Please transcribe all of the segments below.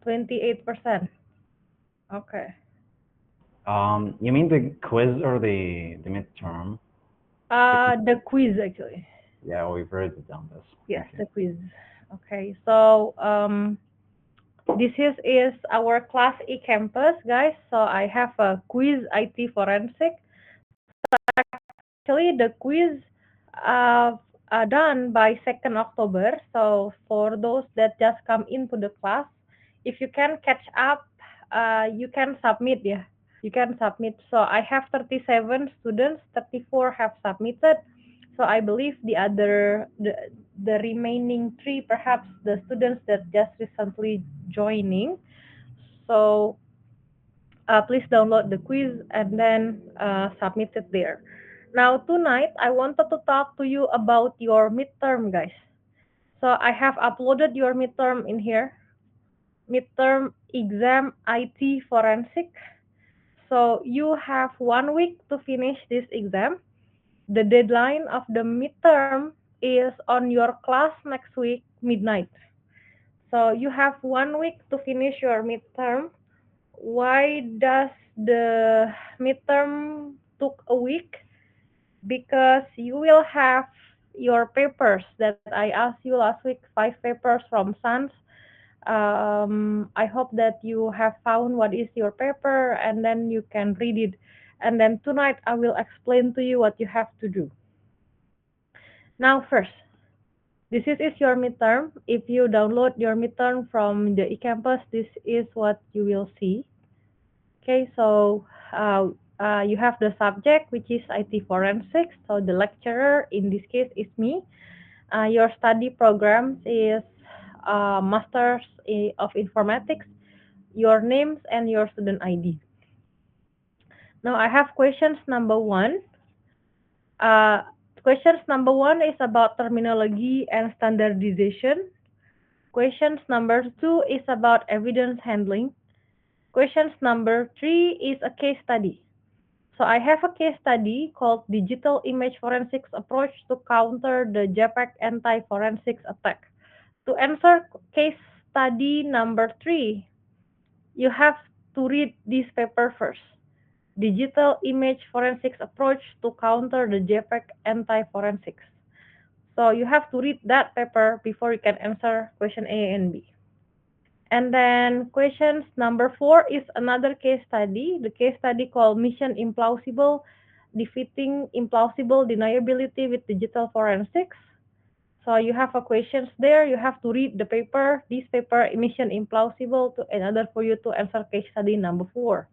28%. Okay. You mean the quiz or the midterm? The quiz. The quiz actually. Yeah, we've already done this. Yes, Okay. the quiz. Okay, so this is our class E campus, guys. So I have a quiz IT forensic. Actually, the quiz uh, done by 2nd October. So for those that just come into the class, if you can catch up, you can submit. Yeah, you can submit. So I have 37 students. 34 have submitted. So I believe the remaining three, perhaps the students that just recently joining. So please download the quiz and then submit it there. Now tonight I wanted to talk to you about your midterm, guys. So I have uploaded your midterm in here. Midterm exam IT forensic. So you have 1 week to finish this exam. The deadline of the midterm is on your class next week midnight. So you have 1 week to finish your midterm. Why does the midterm took a week? Because you will have your papers that I asked you last week, 5 papers from SANS. I hope that you have found what is your paper and then you can read it. And then tonight I will explain to you what you have to do. Now first, this is your midterm. If you download your midterm from the eCampus, this is what you will see. Okay, so you have the subject, which is IT forensics. So the lecturer in this case is me. Your study program is Masters of Informatics, your names and your student ID. Now I have questions number one. Uh, Questions number one is about terminology and standardization. Questions number two is about evidence handling. Questions number three is a case study. So I have a case study called Digital Image Forensics Approach to Counter the JPEG Anti-Forensics Attack. To answer case study number three, you have to read this paper first. Digital Image Forensics Approach to Counter the JPEG Anti-Forensics. So you have to read that paper before you can answer question A and B. And then questions number four is another case study. The case study called Mission Implausible, Defeating Implausible Deniability with Digital Forensics. So you have a questions there. You have to read the paper, this paper, Mission Implausible, in order for you to answer case study number four.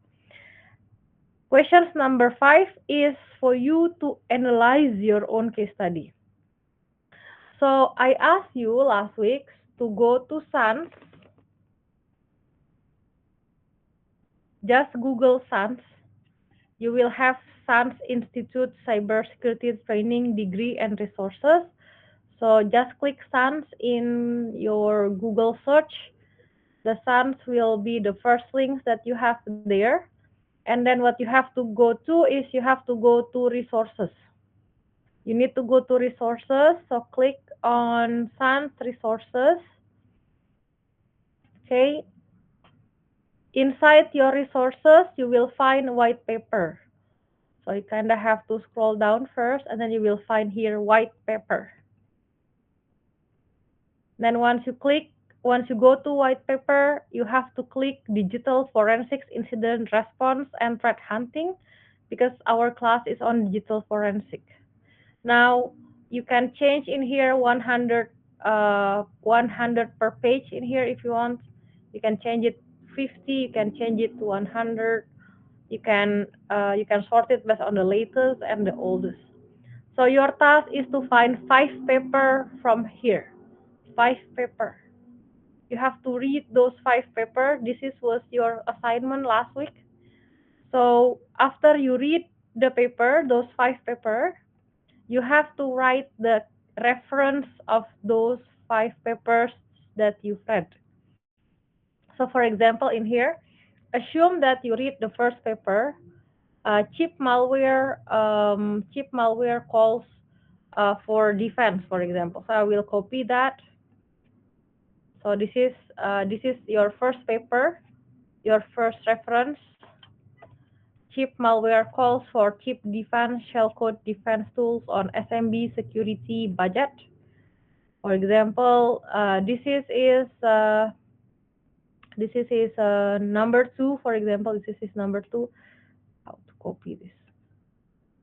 Questions number five is for you to analyze your own case study. So I asked you last week to go to SANS. Just Google SANS. You will have SANS Institute Cybersecurity Training Degree and Resources. So just click SANS in your Google search. The SANS will be the first links that you have there. And then what you have to go to is you have to go to resources. You need to go to resources. So click on SANS resources. Okay. Inside your resources, you will find white paper. So you kind of have to scroll down first and then you will find here white paper. Then once you go to white paper, you have to click digital forensics incident response and threat hunting because our class is on digital forensic. Now you can change in here 100 per page in here if you want. You can change it 50, you can change it to 100. You can sort it based on the latest and the oldest. So your task is to find 5 paper from here. 5 paper. You have to read those 5 paper. Was your assignment last week. So after you read the paper, those 5 paper, you have to write the reference of those 5 papers that you read. So for example, in here, assume that you read the first paper, cheap malware calls for defense, for example. So I will copy that So this is your first paper, your first reference. Chip malware calls for chip defense shellcode defense tools on SMB security budget. For example, this is number two. For example, this is number two. How to copy this?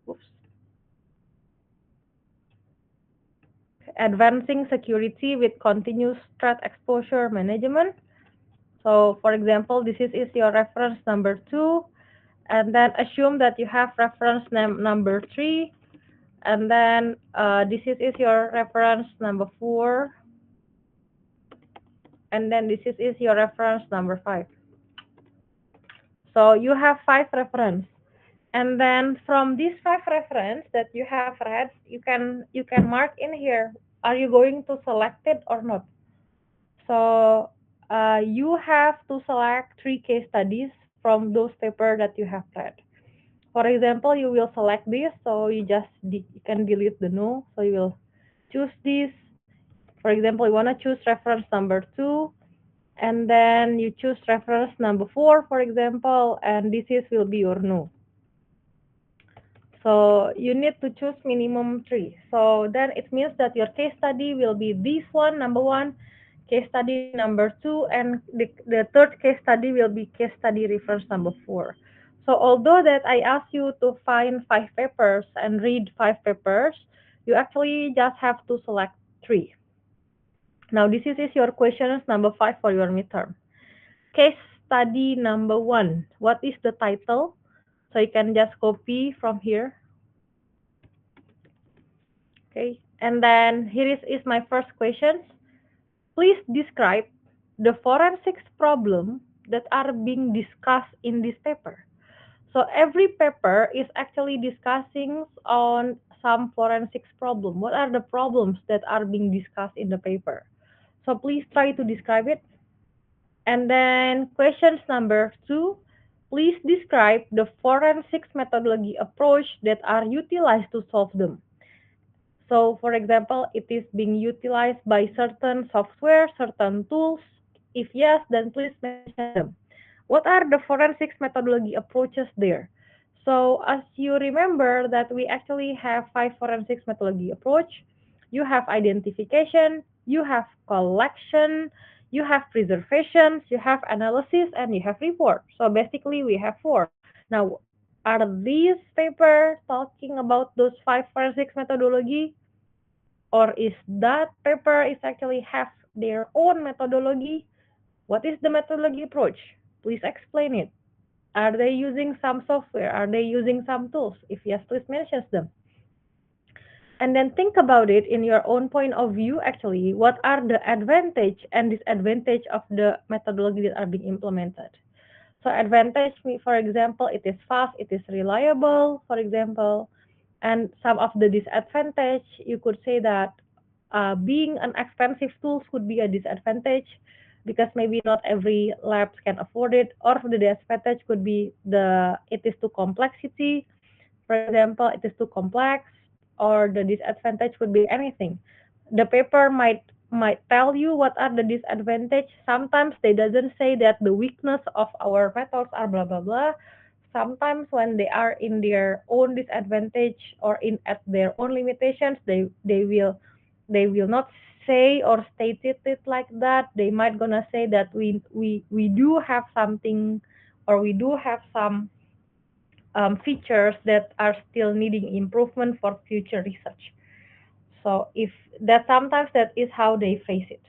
Oops. Advancing security with continuous threat exposure management. So, for example, is your reference number two, and then assume that you have reference number three, and then is your reference number four, and then is your reference number five. So you have five reference, and then from these five reference that you have read, you can mark in here. Are you going to select it or not? So you have to select three case studies from those paper that you have read. For example, you will select this, so you can delete the no. So you will choose this. For example, you want to choose reference number two, and then you choose reference number four, for example, and will be your no. So you need to choose minimum three. So then it means that your case study will be this one, number one, case study number two, and the third case study will be case study reference number four. So although that I asked you to find five papers and read five papers, you actually just have to select three. Now this is your questions number five for your midterm. Case study number one. What is the title? So you can just copy from here. Okay, and then here is my first question. Please describe the forensics problem that are being discussed in this paper. So every paper is actually discussing on some forensics problem. What are the problems that are being discussed in the paper? So please try to describe it. And then questions number two, please describe the forensics methodology approach that are utilized to solve them. So, for example, it is being utilized by certain software, certain tools. If yes, then please mention them. What are the forensics methodology approaches there? So, as you remember that we actually have five forensics methodology approach. You have identification, you have collection, you have preservation, you have analysis, and you have report. So basically, we have four. Now, are these paper talking about those five forensics methodology, or is that paper is actually have their own methodology? What is the methodology approach? Please explain it. Are they using some software? Are they using some tools? If yes, please mention them. And then think about it in your own point of view. Actually, what are the advantage and disadvantage of the methodology that are being implemented? So advantage, for example, it is fast, it is reliable, for example, and some of the disadvantage, you could say that being an expensive tool could be a disadvantage because maybe not every labs can afford it, or the disadvantage could be it is too complexity. For example, it is too complex, or the disadvantage could be anything. The paper might tell you what are the disadvantage. Sometimes they doesn't say that the weakness of our methods are blah blah blah. Sometimes when they are in their own disadvantage or in at their own limitations, they will not say or state it like that. They might gonna say that we do have something, or we do have some features that are still needing improvement for future research. So if that sometimes that is how they phrase it.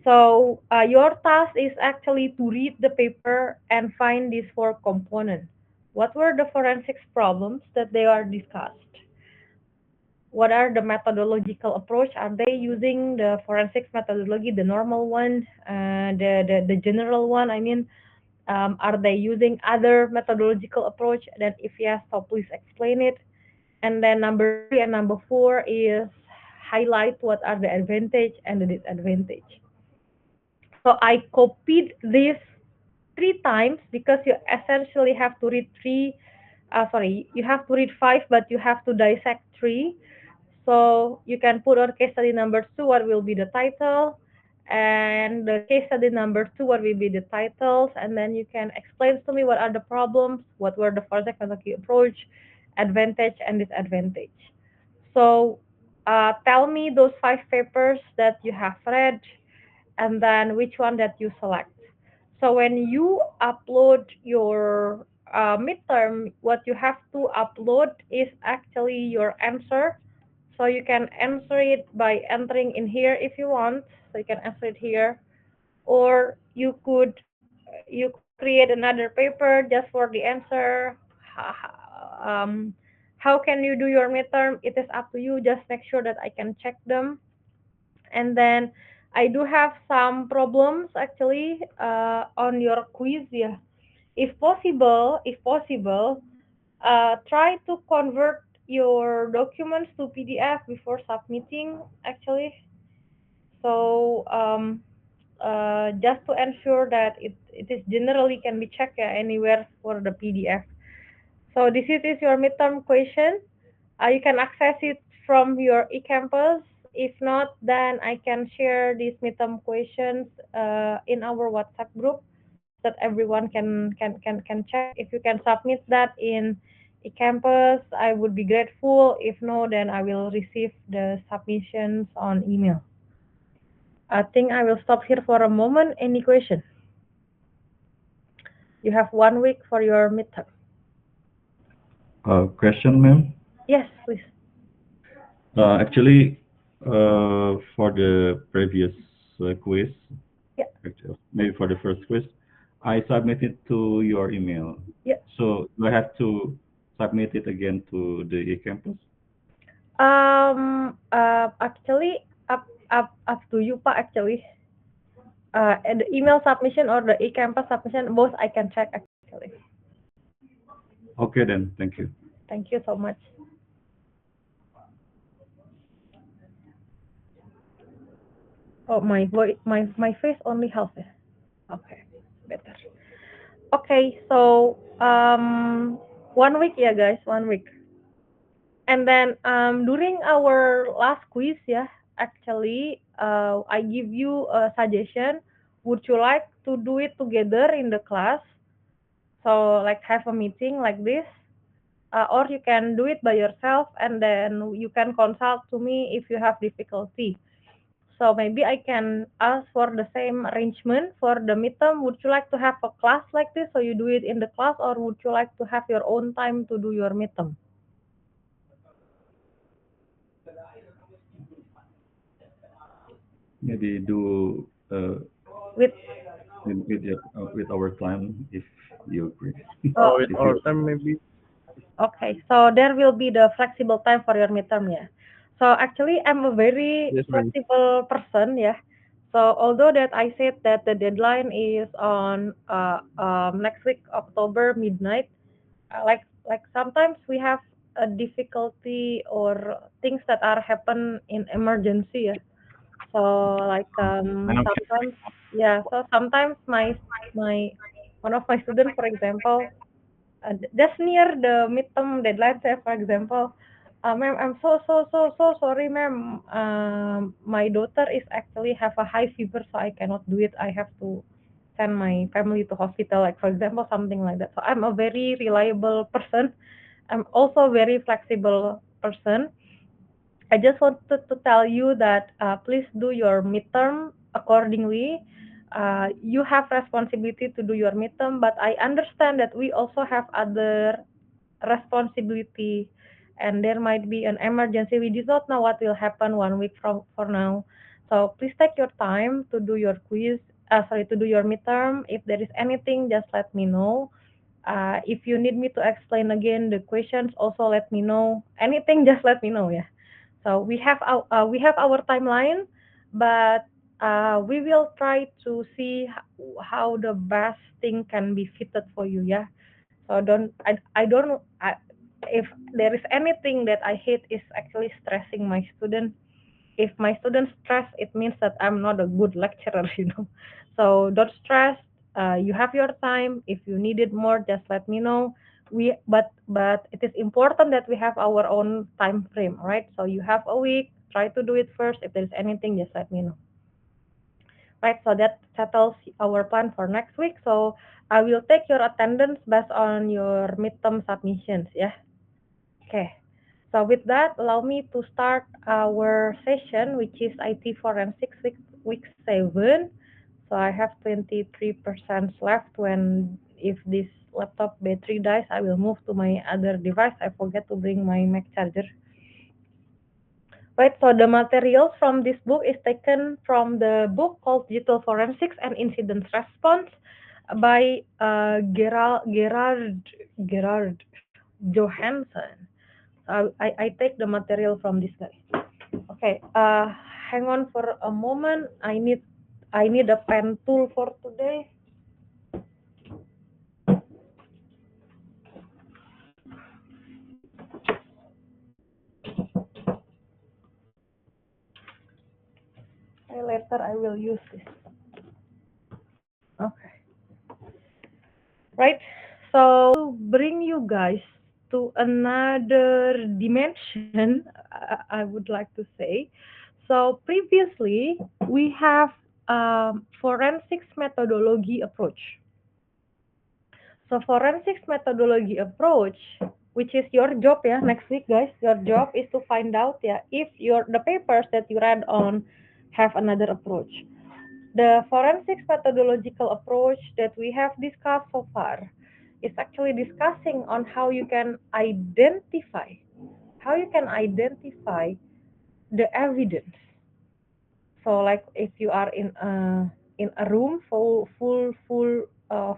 So your task is actually to read the paper and find these four components. What were the forensics problems that they are discussed? What are the methodological approach? Are they using the forensics methodology, the normal one, the general one? I mean, are they using other methodological approach? Then if yes, so please explain it. And then number three and number four is highlight what are the advantage and the disadvantage. So I copied this three times because you essentially have to read you have to read five, but you have to dissect three. So you can put on case study number two, what will be the title, And the case study number 2, what will be the titles, and then you can explain to me what are the problems, what were the project methodology approach, advantage and disadvantage. So tell me those 5 papers that you have read, and then which one that you select. So when you upload your midterm, what you have to upload is actually your answer. So you can answer it by entering in here if you want. So you can answer it here, or you could create another paper just for the answer. Um, how can you do your midterm? It is up to you. Just make sure that I can check them. And then I do have some problems actually on your quiz. Yeah, if possible, try to convert your documents to PDF before submitting. Actually, so just to ensure that it is generally can be checked anywhere for the PDF. So this is your midterm question. You can access it from your eCampus. If not, then I can share these midterm questions in our WhatsApp group so that everyone can check. If you can submit that in eCampus, I would be grateful. If no, then I will receive the submissions on email. I think I will stop here for a moment. Any question? You have 1 week for your midterm. Question, ma'am. Yes, please. Actually, for the previous quiz, Yeah, maybe for the first quiz, I submitted to your email. yeah. So do I have to submit it again to the eCampus? Actually, up to you, Pak. Actually, the email submission or the eCampus submission, both I can check actually. Okay then, thank you. Thank you so much. Oh, my voice, my face only half. Okay, better. Okay, so 1 week, yeah, guys, 1 week. And then during our last quiz, yeah, actually, I give you a suggestion. Would you like to do it together in the class? So like have a meeting like this, or you can do it by yourself, and then you can consult to me if you have difficulty. So maybe I can ask for the same arrangement for the midterm. Would you like to have a class like this, so you do it in the class, or would you like to have your own time to do your midterm? Maybe do With with our time if you agree. oh, With If our you time maybe. okay, so there will be the flexible time for your midterm, yeah. So actually, I'm a very Yes, maybe. flexible person, yeah. So although that I said that the deadline is on next week, October midnight, like sometimes we have a difficulty or things that are happen in emergency, yeah. So like Okay. sometimes, yeah. So sometimes my one of my students, for example, just near the midterm deadline, say for example, ma'am, I'm so sorry, ma'am. My daughter is actually have a high fever, so I cannot do it. I have to send my family to hospital, like for example, something like that. So I'm a very reliable person. I'm also a very flexible person. I just wanted to tell you that please do your midterm accordingly. You have responsibility to do your midterm, but I understand that we also have other responsibility, and there might be an emergency. We do not know what will happen 1 week from for now. So please take your time to do your quiz. Sorry, to do your midterm. If there is anything, just let me know. If you need me to explain again the questions, also let me know. Anything, just let me know. Yeah. So we have our timeline, but we will try to see how the best thing can be fitted for you. Yeah. So I don't if there is anything that I hate is actually stressing my student. If my students stress, it means that I'm not a good lecturer, you know. So don't stress. You have your time. If you need it more, just let me know. But it is important that we have our own time frame, right? So you have a week. Try to do it first. If there's anything, just let me know. right? So that settles our plan for next week. So I will take your attendance based on your midterm submissions, yeah. Okay. So with that, allow me to start our session, which is IT Forensics week 7. So I have 23% left. When if this laptop battery dies, I will move to my other device. I forget to bring my Mac charger. Right, so the materials from this book is taken from the book called Digital Forensics and Incident Response by Gerard Johansson. I take the material from this guy. Okay, hang on for a moment. I need a pen tool for today. Later I will use this. Okay. Right. So bring you guys to another dimension, I would like to say. So previously we have forensics methodology approach. So forensics methodology approach, which is your job, yeah, next week, guys. Your job is to find out, yeah, if the papers that you read on have another approach. The forensics methodological approach that we have discussed so far is actually discussing on how you can identify the evidence. So like if you are in a room full of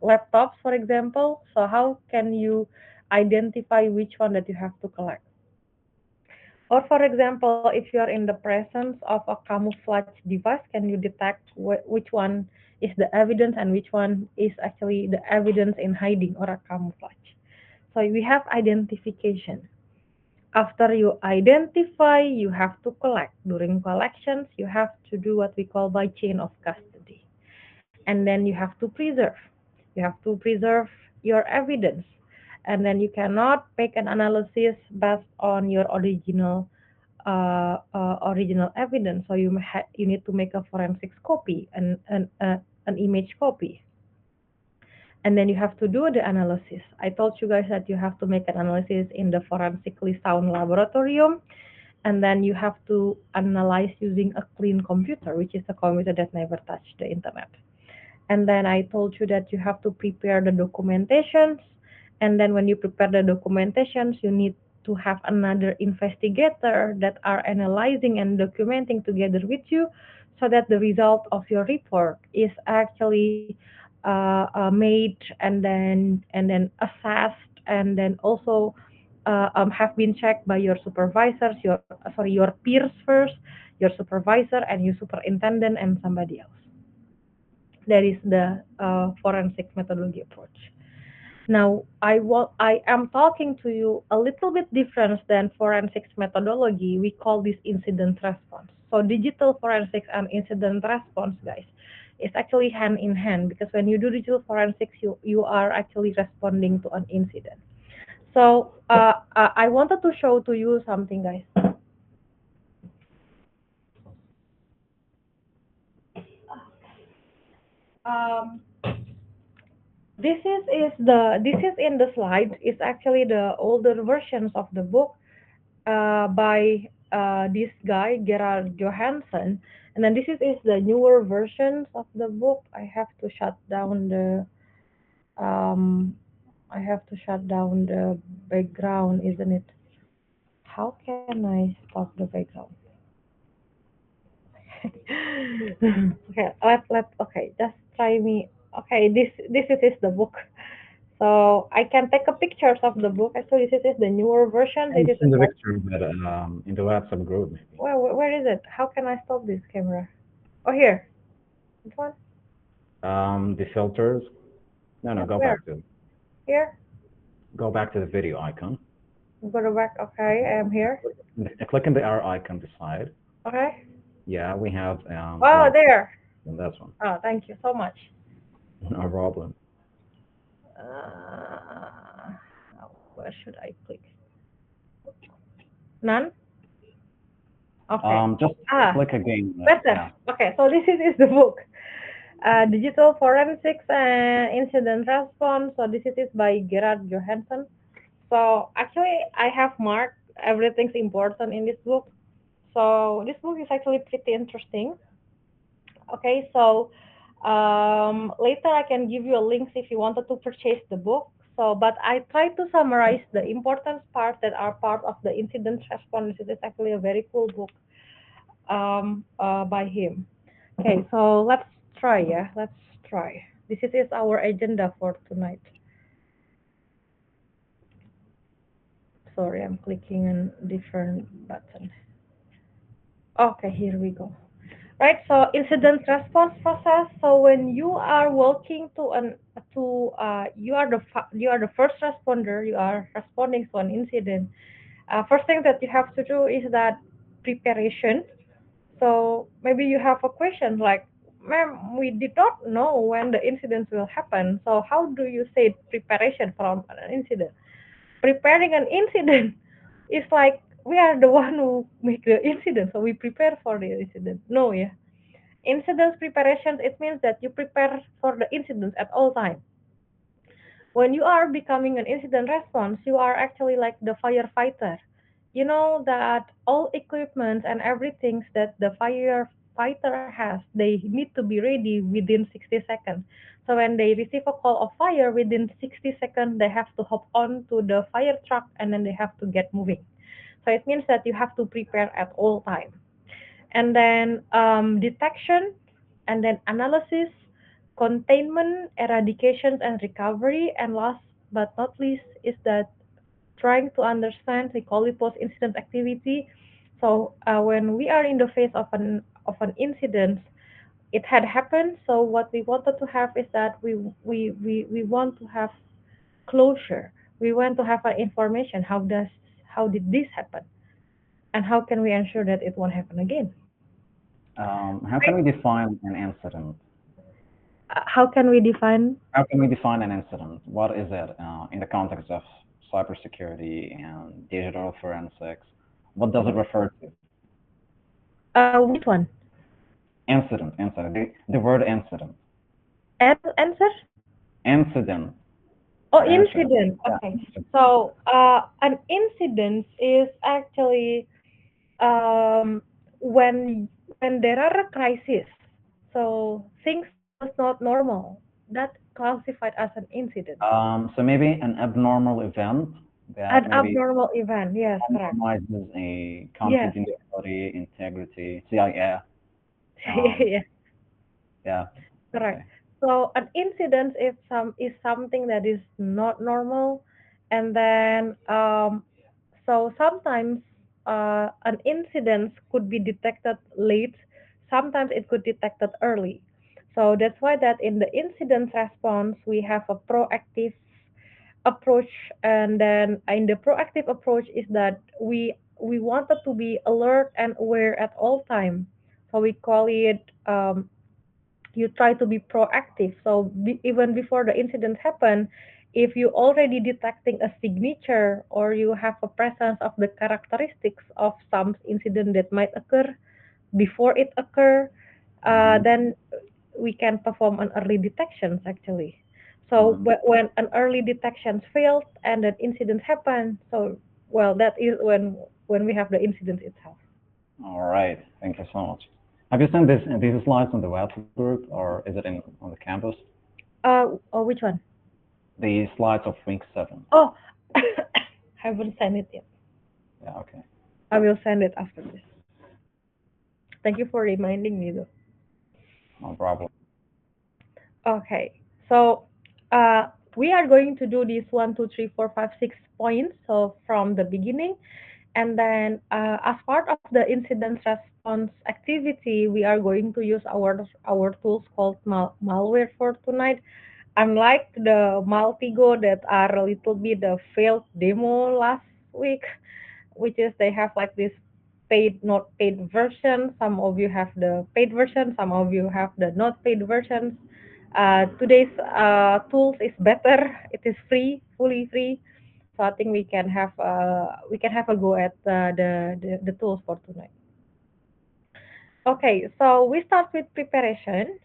laptops, for example, so how can you identify which one that you have to collect? Or for example, if you are in the presence of a camouflage device, can you detect which one is the evidence and which one is actually the evidence in hiding or a camouflage? So we have identification. After you identify, you have to collect. During collections, you have to do what we call by chain of custody. And then you have to preserve. You have to preserve your evidence. And then you cannot make an analysis based on your original evidence. So you need to make a forensics copy, an image copy, and then you have to do the analysis. I told you guys that you have to make an analysis in the forensically sound laboratorium, and then you have to analyze using a clean computer, which is a computer that never touched the internet. And then I told you that you have to prepare the documentations, and then when you prepare the documentations, you need to have another investigator that are analyzing and documenting together with you, so that the result of your report is actually made and then assessed, and then also have been checked by your supervisors, your peers first, your supervisor and your superintendent and somebody else. That is the forensic methodology approach. Now, I am talking to you a little bit different than forensics methodology. We call this incident response. So digital forensics and incident response, guys, is actually hand in hand, because when you do digital forensics, you are actually responding to an incident. So I wanted to show to you something, guys. Um, this is in the slide. It's actually the older versions of the book by this guy Gerard Johansson, and then this is the newer versions of the book. Um, I have to shut down the background, isn't it? How can I stop the background? Okay, okay, just try me. Okay, this is the book. So I can take a pictures of the book. Actually, this is the newer version. This It's is in the the old. picture, but in the WhatsApp group maybe. Where is it? How can I stop this camera? Oh, here. This one? The filters. No, go Where? back to Here? the video icon. Go to back. Okay, I am here. Click on the arrow icon beside. Okay. Yeah, we have Oh, like there. that's one. Oh, thank you so much. No problem. Uh, where should I click? None? Okay. Just Ah, click again. better. Yeah. Okay, so this is the book. Digital Forensics and Incident Response. So this is by Gerard Johansson. So actually, I have marked everything's important in this book. So this book is actually pretty interesting. Okay, so later I can give you a link if you wanted to purchase the book. So, but I try to summarize the important parts that are part of the incident response. It is actually a very cool book by him. Okay, so let's try. Yeah, let's try. This is our agenda for tonight. Sorry, I'm clicking on different button. Okay, here we go. Right, so incident response process. So when you are walking to you are you are the first responder. You are responding to an incident. First thing that you have to do is that preparation. So maybe you have a question like, "Ma'am, we did not know when the incident will happen. So how do you say preparation from an incident?" Preparing an incident is like we are the one who make the incident, so we prepare for the incident. No, yeah. Incident preparations, it means that you prepare for the incidents at all times. When you are becoming an incident response, you are actually like the firefighter. You know that all equipment and everything that the firefighter has, they need to be ready within 60 seconds. So when they receive a call of fire, within 60 seconds, they have to hop on to the fire truck and then they have to get moving. So it means that you have to prepare at all times. And then detection, and then analysis, containment, eradication, and recovery. And last but not least is that trying to understand, we call it post-incident activity. So when we are in the phase of an incident, it had happened. So what we wanted to have is that we want to have closure. We want to have information. How did this happen, and how can we ensure that it won't happen again? How can we define an incident? How can we define How can we define an incident? What is it in the context of cybersecurity and digital forensics? What does it refer to? which one? Incident. The word incident. Answer? Incident. Oh, Incident. incident. Yeah. Okay. So, an incident is actually um, when there are a crisis. So things was not normal. That classified as an incident. So maybe an abnormal event that An maybe abnormal event. Yes, correct. compromises a Yes. confidentiality, integrity. So yeah. Um, Yes, yeah. correct. Okay. So an incident is something that is not normal, and then so sometimes an incident could be detected late, sometimes it could detected early. So that's why that in the incident response we have a proactive approach, and then in the proactive approach is that we wanted to be alert and aware at all time. So we call it you try to be proactive. So even before the incident happen, if you already detecting a signature or you have a presence of the characteristics of some incident that might occur before it occur, Mm-hmm. then we can perform an early detections actually. So Mm-hmm. when an early detection failed and an incident happened, so well that is when we have the incident itself. All right. Thank you so much. Have you sent these slides on the WhatsApp group or is it on the campus? Oh, which one? The slides of week 7. Oh, haven't sent it yet. Yeah. Okay. I will send it after this. Thank you for reminding me though. No problem. Okay, so we are going to do this 1, 2, 3, 4, 5, 6 points. So from the beginning, and then as part of the incident response activity, we are going to use our tools called malware for tonight. Unlike the Maltigo that are a little bit the failed demo last week, which is they have like this paid not paid version. Some of you have the paid version, some of you have the not paid versions. Today's tools is better. It is free, fully free. So I think we can have a go at the tools for tonight. Okay, so we start with preparation.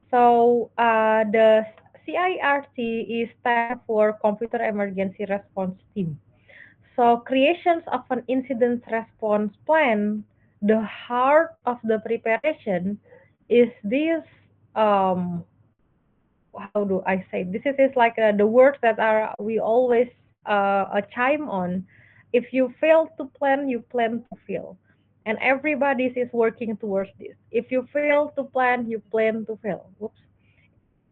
So the CIRT is stand for Computer Emergency Response Team. So creations of an incident response plan, the heart of the preparation is this um how do I say, this is like the words that are we always chime on. If you fail to plan, you plan to fail, and everybody is working towards this. If you fail to plan, you plan to fail. Whoops.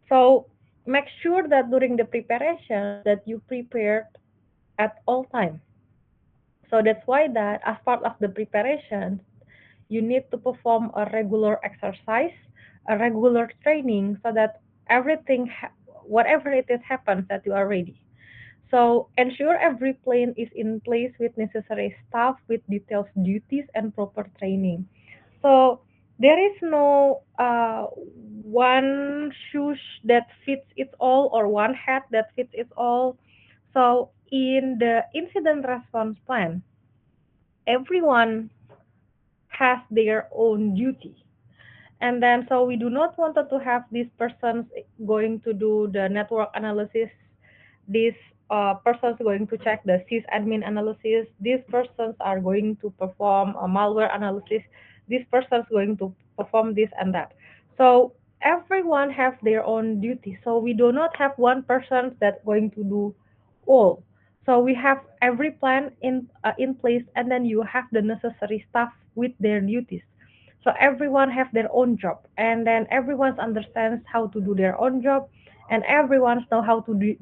So make sure that during the preparation that you prepared at all time. So that's why that as part of the preparation, you need to perform a regular exercise, a regular training, so that everything, whatever it is happens, that you are ready. So ensure every plane is in place with necessary staff, with detailed duties and proper training. So there is no one shoes that fits it all or one hat that fits it all. So in the incident response plan, everyone has their own duty. And then, so we do not want to have these persons going to do the network analysis, these persons going to check the sysadmin analysis, these persons are going to perform a malware analysis, these persons going to perform this and that. So everyone has their own duty. So we do not have one person that's going to do all. So we have every plan in place, and then you have the necessary staff with their duties. So everyone have their own job, and then everyone understands how to do their own job, and everyone know how to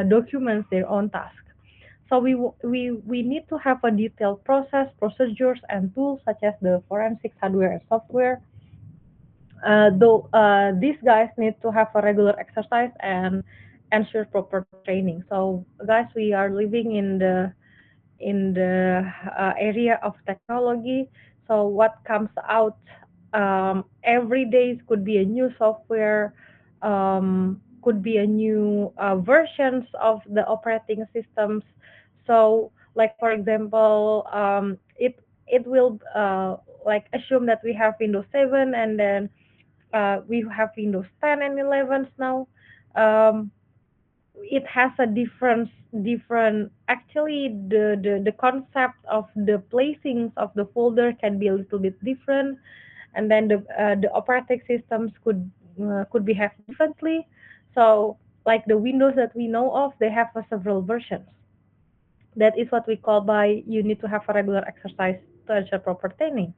document their own task. So we need to have a detailed process, procedures, and tools such as the forensic hardware and software. Though these guys need to have a regular exercise and ensure proper training. So guys, we are living in the area of technology. So what comes out every day could be a new software, could be a new versions of the operating systems. So, like for example, it will like assume that we have Windows 7, and then we have Windows 10 and 11s now. Um, it has a different actually the concept of the placings of the folder can be a little bit different, and then the operating systems could be have differently. So like the Windows that we know of, they have several versions. That is what we call by you need to have a regular exercise to ensure proper training.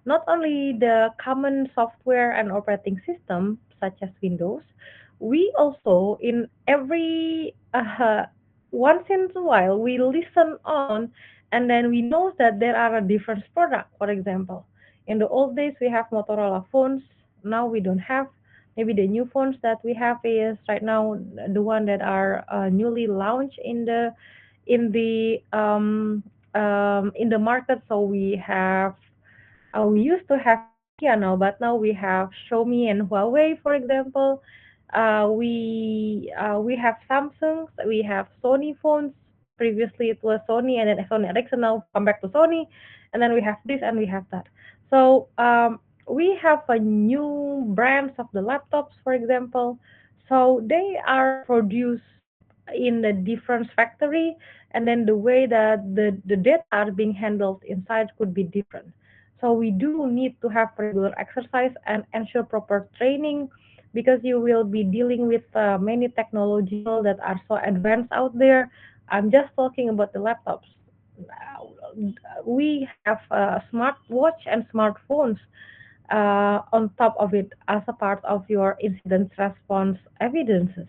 Not only the common software and operating system such as Windows, we also in every once in a while we listen on, and then we know that there are a different product. For example, in the old days we have Motorola phones. Now we don't have. Maybe the new phones that we have is right now the one that are newly launched in the market. So we used to have Nokia now, but now we have Xiaomi and Huawei, for example. We have Samsung, we have Sony phones. Previously it was Sony, and then Sony Ericsson. Now come back to Sony, and then we have this and we have that. So we have a new brands of the laptops, for example. So they are produced in a different factory, and then the way that the data are being handled inside could be different. So we do need to have regular exercise and ensure proper training, because you will be dealing with many technological that are so advanced out there. I'm just talking about the laptops. We have smartwatch and smartphones on top of it as a part of your incident response evidences.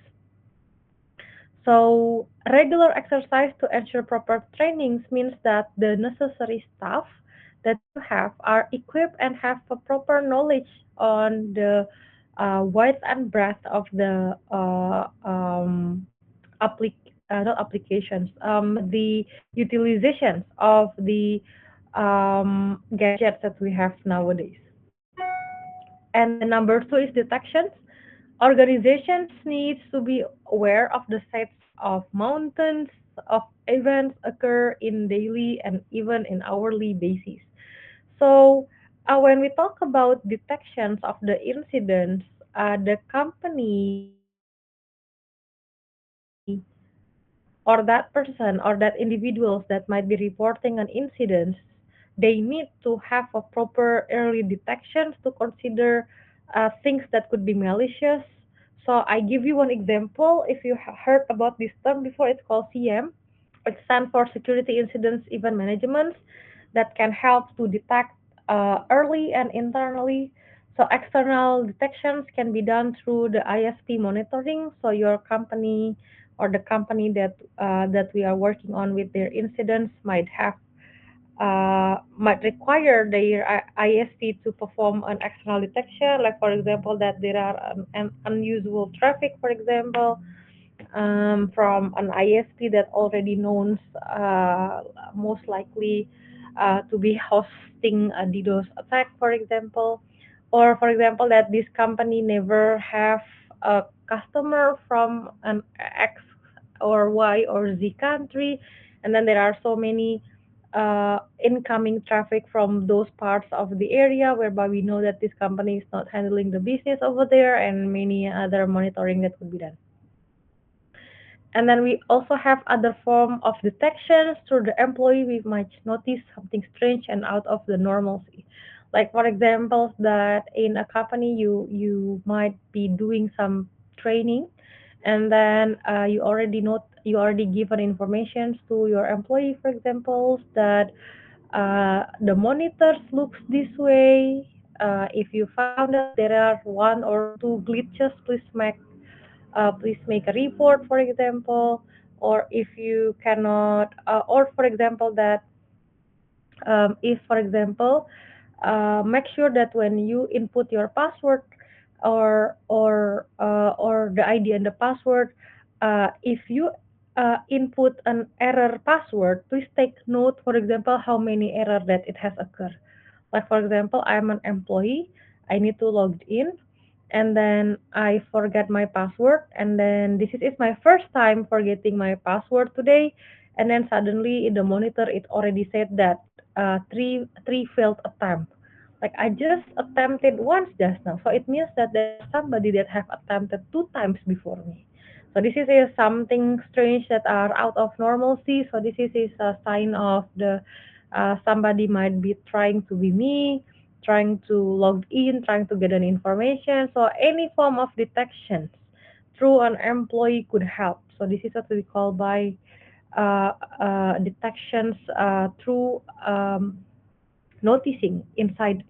So regular exercise to ensure proper trainings means that the necessary staff that you have are equipped and have a proper knowledge on the width and breadth of the not applications, the utilizations of the gadgets that we have nowadays. And then number two is detections. Organizations needs to be aware of the sets of mountains of events occur in daily and even in hourly basis. So When we talk about detections of the incidents, the company or that person or that individuals that might be reporting an incident, they need to have a proper early detections to consider things that could be malicious. So I give you one example. If you have heard about this term before, it's called CM. It stands for Security Incidents Event Management, that can help to detect early and internally. So external detections can be done through the ISP monitoring. So your company or the company that we are working on with their incidents might require their ISP to perform an external detection, like for example that there are an unusual traffic, for example, from an ISP that already knows most likely to be hosting a DDoS attack, for example, or for example that this company never have a customer from an X or Y or Z country, and then there are so many incoming traffic from those parts of the area whereby we know that this company is not handling the business over there, and many other monitoring that would be done. And then we also have other form of detections through the employee. We might notice something strange and out of the normalcy. Like for example, that in a company you might be doing some training, and then you already given information to your employee, for example, that the monitors looks this way. If you found that there are one or two glitches, please make a report, for example. Or if you cannot, or for example that if for example make sure that when you input your password or the ID and the password, if you input an error password, please take note, for example, how many error that it has occurred. Like for example, I'm an employee, I need to log in, and then I forget my password, and then this is my first time forgetting my password today, and then suddenly in the monitor it already said that three failed attempt. Like I just attempted once just now, so it means that there are somebody that have attempted two times before me. So this is something strange that are out of normalcy. So this is a sign of the somebody might be trying to be me, trying to log in, trying to get an information. So any form of detection through an employee could help. So this is what we call by detections through noticing insider,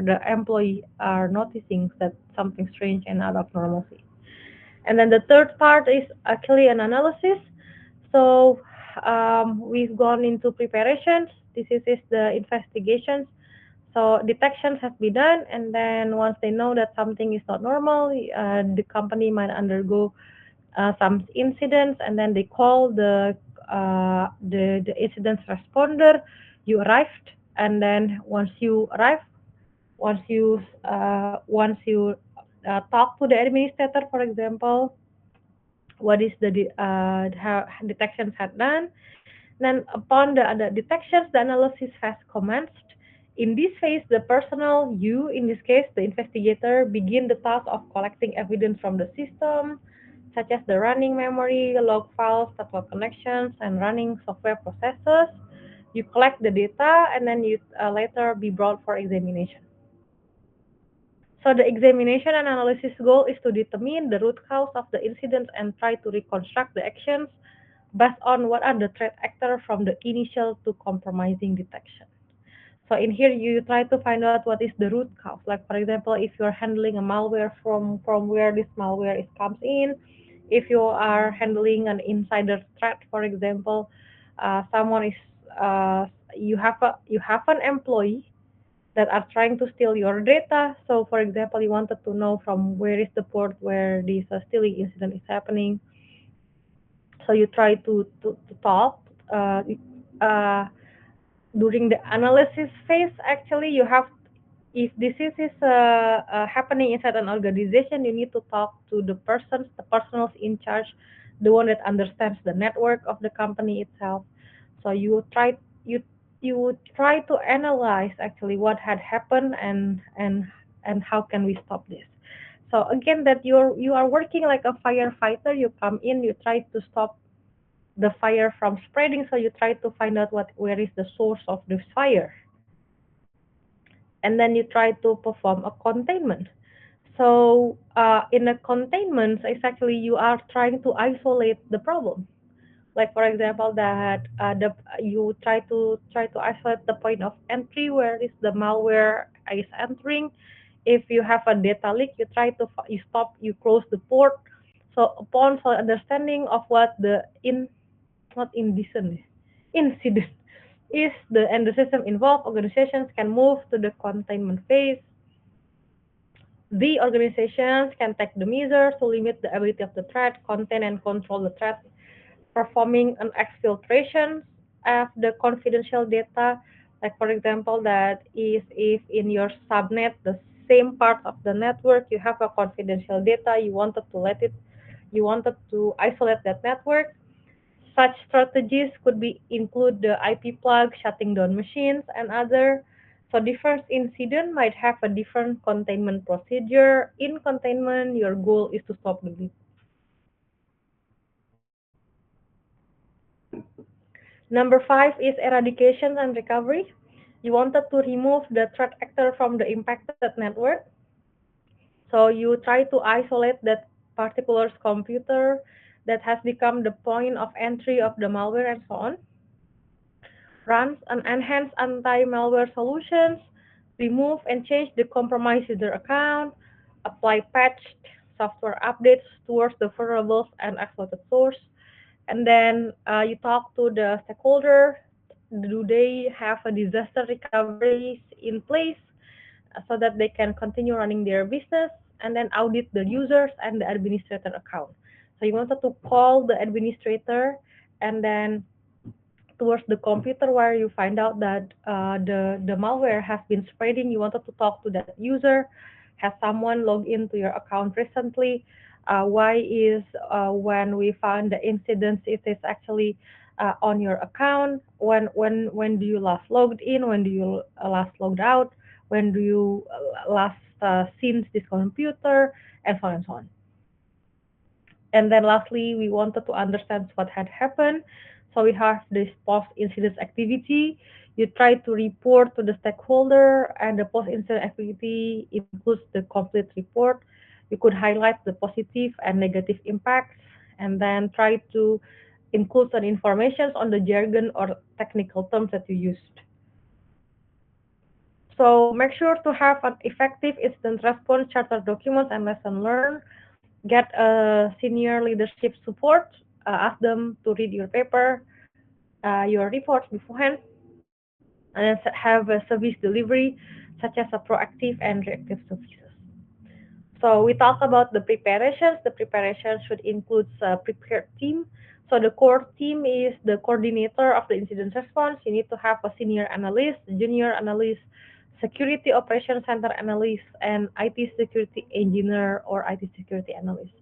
the employee are noticing that something strange and out of normalcy. And then the third part is actually an analysis. So we've gone into preparations. This is the investigations. So detections has been done, and then once they know that something is not normal, the company might undergo some incidents, and then they call the incident responder. You arrived, and then once you talk to the administrator, for example, what is how detections had done. Then upon the detections, the analysis has commenced. In this phase, the personnel, you in this case, the investigator, begin the task of collecting evidence from the system, such as the running memory, log files, network connections, and running software processes. You collect the data, and then you later be brought for examination. So the examination and analysis goal is to determine the root cause of the incident and try to reconstruct the actions based on what are the threat actors from the initial to compromising detection. So in here, you try to find out what is the root cause. Like for example, if you're handling a malware, from where this malware is comes in. If you are handling an insider threat, for example, someone is you have an employee that are trying to steal your data. So for example, you wanted to know from where is the port where this stealing incident is happening. So you try to talk. Uh, During the analysis phase, actually, you have, if this is happening inside an organization, you need to talk to the personals in charge, the one that understands the network of the company itself. So you you try to analyze actually what had happened and how can we stop this. So again, that you are working like a firefighter. You come in, you try to stop the fire from spreading. So you try to find out where is the source of this fire, and then you try to perform a containment. So in a containment, it's actually you are trying to isolate the problem. Like for example, that you try to isolate the point of entry where is the malware is entering. If you have a data leak, you try to you stop, you close the port. So upon full understanding of what the not indecent incident is the and the system involved, organizations can move to the containment phase. The organizations can take the measures to limit the ability of the threat, contain and control the threat, performing an exfiltration of the confidential data. Like for example, that is if in your subnet, the same part of the network, you have a confidential data, you wanted to isolate that network. Such strategies could be include the IP plug, shutting down machines, and other. So different incident might have a different containment procedure. In containment, your goal is to stop the leak. Number five is eradication and recovery. You wanted to remove the threat actor from the impacted network. So you try to isolate that particular computer that has become the point of entry of the malware and so on. Runs an enhanced anti-malware solutions, remove and change the compromised user account, apply patched software updates towards the vulnerable and exploited source, and then you talk to the stakeholder. Do they have a disaster recovery in place so that they can continue running their business, and then audit the users and the administrator account. So you wanted to call the administrator and then towards the computer where you find out that the malware has been spreading. You wanted to talk to that user. Has someone logged into your account recently? Why is when we found the incidents, it is actually on your account? When do you last logged in? When do you last logged out? When do you last seen this computer? And so on and so on. And then lastly, we wanted to understand what had happened. So we have this post-incident activity. You try to report to the stakeholder, and the post-incident activity includes the complete report. You could highlight the positive and negative impacts, and then try to include some information on the jargon or technical terms that you used. So make sure to have an effective incident response, charter documents, and lesson learned. Get a senior leadership support. Ask them to read your paper, your reports beforehand, and then have a service delivery, such as a proactive and reactive services. So we talk about the preparations. The preparation should include a prepared team. So the core team is the coordinator of the incident response. You need to have a senior analyst, junior analyst, security operations center analyst, and IT security engineer or IT security analyst.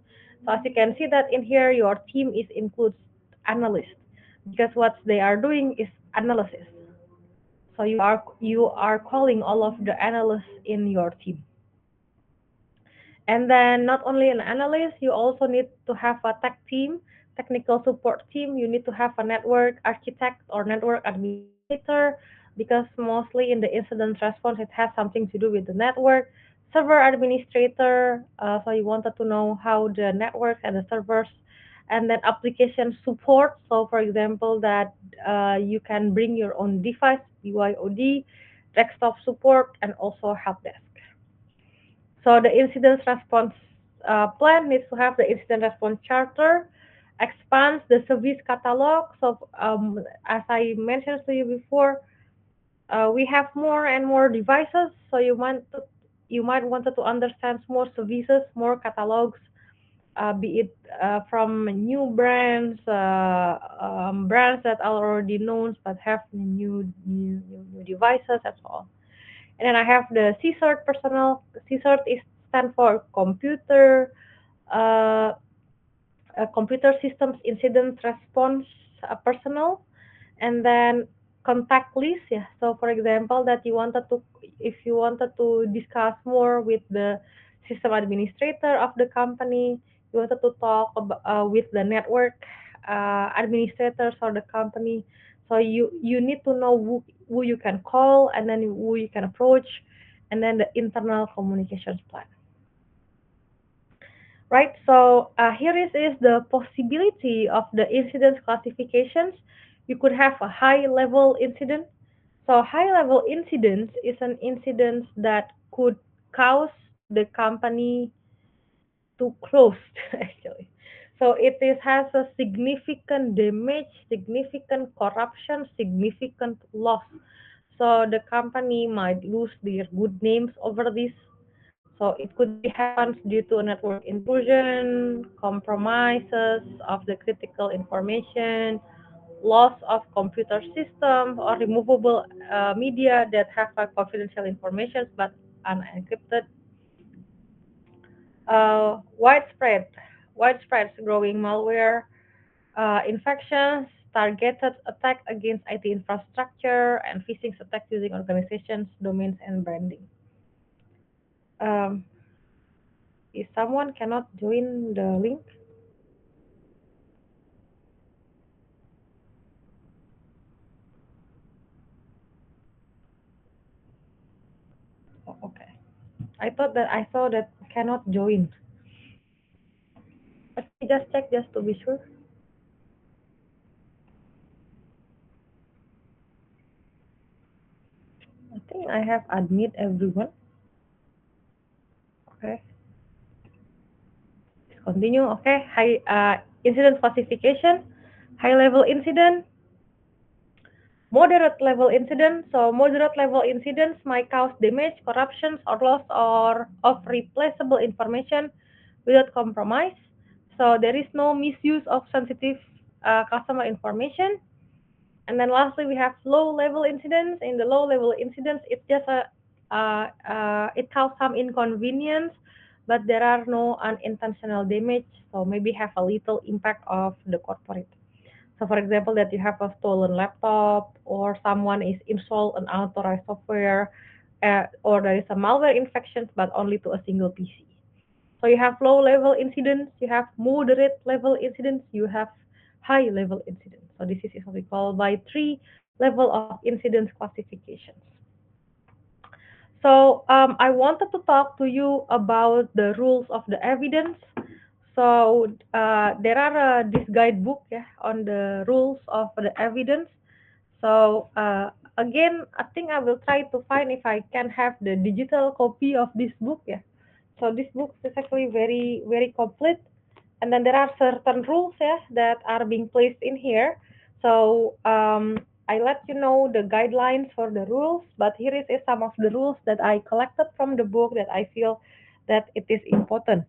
So as you can see that in here, your team is includes analyst because what they are doing is analysis. So you are calling all of the analysts in your team. And then not only an analyst, you also need to have a tech team, technical support team. You need to have a network architect or network administrator because mostly in the incident response, it has something to do with the network. Server administrator, so you wanted to know how the networks and the servers, and then application support. So for example, that you can bring your own device, BYOD, desktop support, and also help desk. So the incident response plan needs to have the incident response charter, expands the service catalog. So as I mentioned to you before, we have more and more devices. So you might want to understand more services, more catalogs, be it from new brands, brands that are already known but have new devices and so on. And then I have the CSERT personnel. CSERT is stand for uh, computer systems incident response personnel. And then contact list. Yeah. So for example, that if you wanted to discuss more with the system administrator of the company, you wanted to talk with the network administrators or the company. So you need to know who you can call and then who you can approach, and then the internal communications plan. Right. So is the possibility of the incident classifications. You could have a high level incident. So high level incident is an incident that could cause the company to close actually. So has a significant damage, significant corruption, significant loss. So the company might lose their good names over this. So it could be happens due to network intrusion, compromises of the critical information, loss of computer system, or removable media that have confidential information but unencrypted. Uh, widespread growing malware, infections, targeted attack against IT infrastructure, and phishing attacks using organizations, domains, and branding. Um, if someone cannot join the link, oh, okay. I saw that cannot join. Let me just check just to be sure. I think I have admit everyone. Okay. Continue. Okay. High incident classification, high level incident, moderate level incident. So moderate level incidents might cause damage, corruptions, or loss or of replaceable information without compromise. So there is no misuse of sensitive customer information. And then lastly, we have low level incidents. In the low level incidents, it's just it causes some inconvenience, but there are no unintentional damage. So maybe have a little impact of the corporate. So for example, that you have a stolen laptop or someone is installed an unauthorized software, or there is a malware infection, but only to a single PC. So you have low level incidents, you have moderate level incidents, you have high level incidents. So this is what we call by three level of incidents classifications. So I wanted to talk to you about the rules of the evidence. So there are this guidebook, yeah, on the rules of the evidence. So again, I think I will try to find if I can have the digital copy of this book. Yeah. So this book is actually very complete, and then there are certain rules, yeah, that are being placed in here. So I let you know the guidelines for the rules, but here is some of the rules that I collected from the book that I feel that it is important.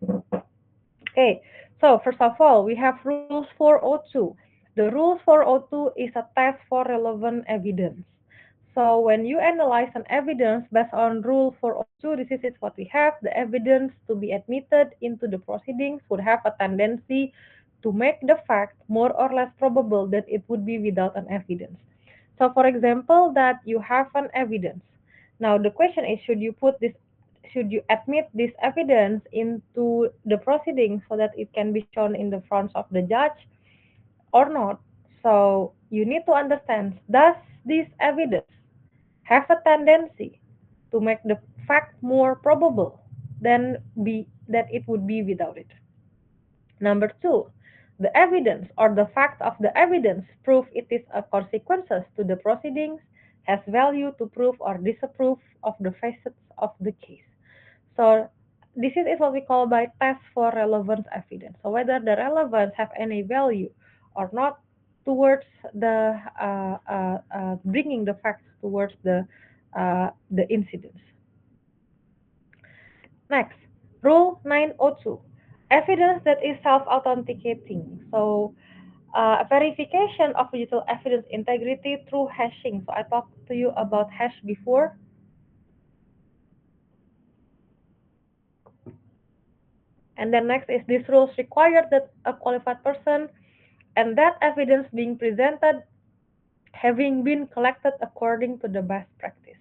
Okay, so first of all, we have rules 402. The rules 402 is a test for relevant evidence. So when you analyze an evidence based on rule 402, this is what we have. The evidence to be admitted into the proceedings would have a tendency to make the fact more or less probable that it would be without an evidence. So for example, that you have an evidence. Now the question is, should you admit this evidence into the proceedings so that it can be shown in the front of the judge or not? So you need to understand, does this evidence have a tendency to make the fact more probable than that it would be without it? Number two, the evidence or the fact of the evidence prove it is a consequences to the proceedings, has value to prove or disapprove of the facets of the case. So is what we call by test for relevance evidence. So whether the relevance have any value or not towards the bringing the facts towards the incidents. Next, Rule 902, evidence that is self-authenticating. So verification of digital evidence integrity through hashing. So I talked to you about hash before. And then next is these rules require that a qualified person and that evidence being presented having been collected according to the best practice.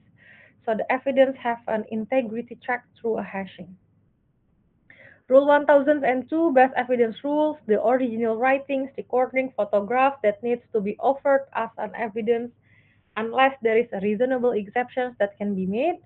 So the evidence have an integrity check through a hashing. Rule 1002, best evidence rules, the original writings, recording, photograph that needs to be offered as an evidence unless there is a reasonable exceptions that can be made.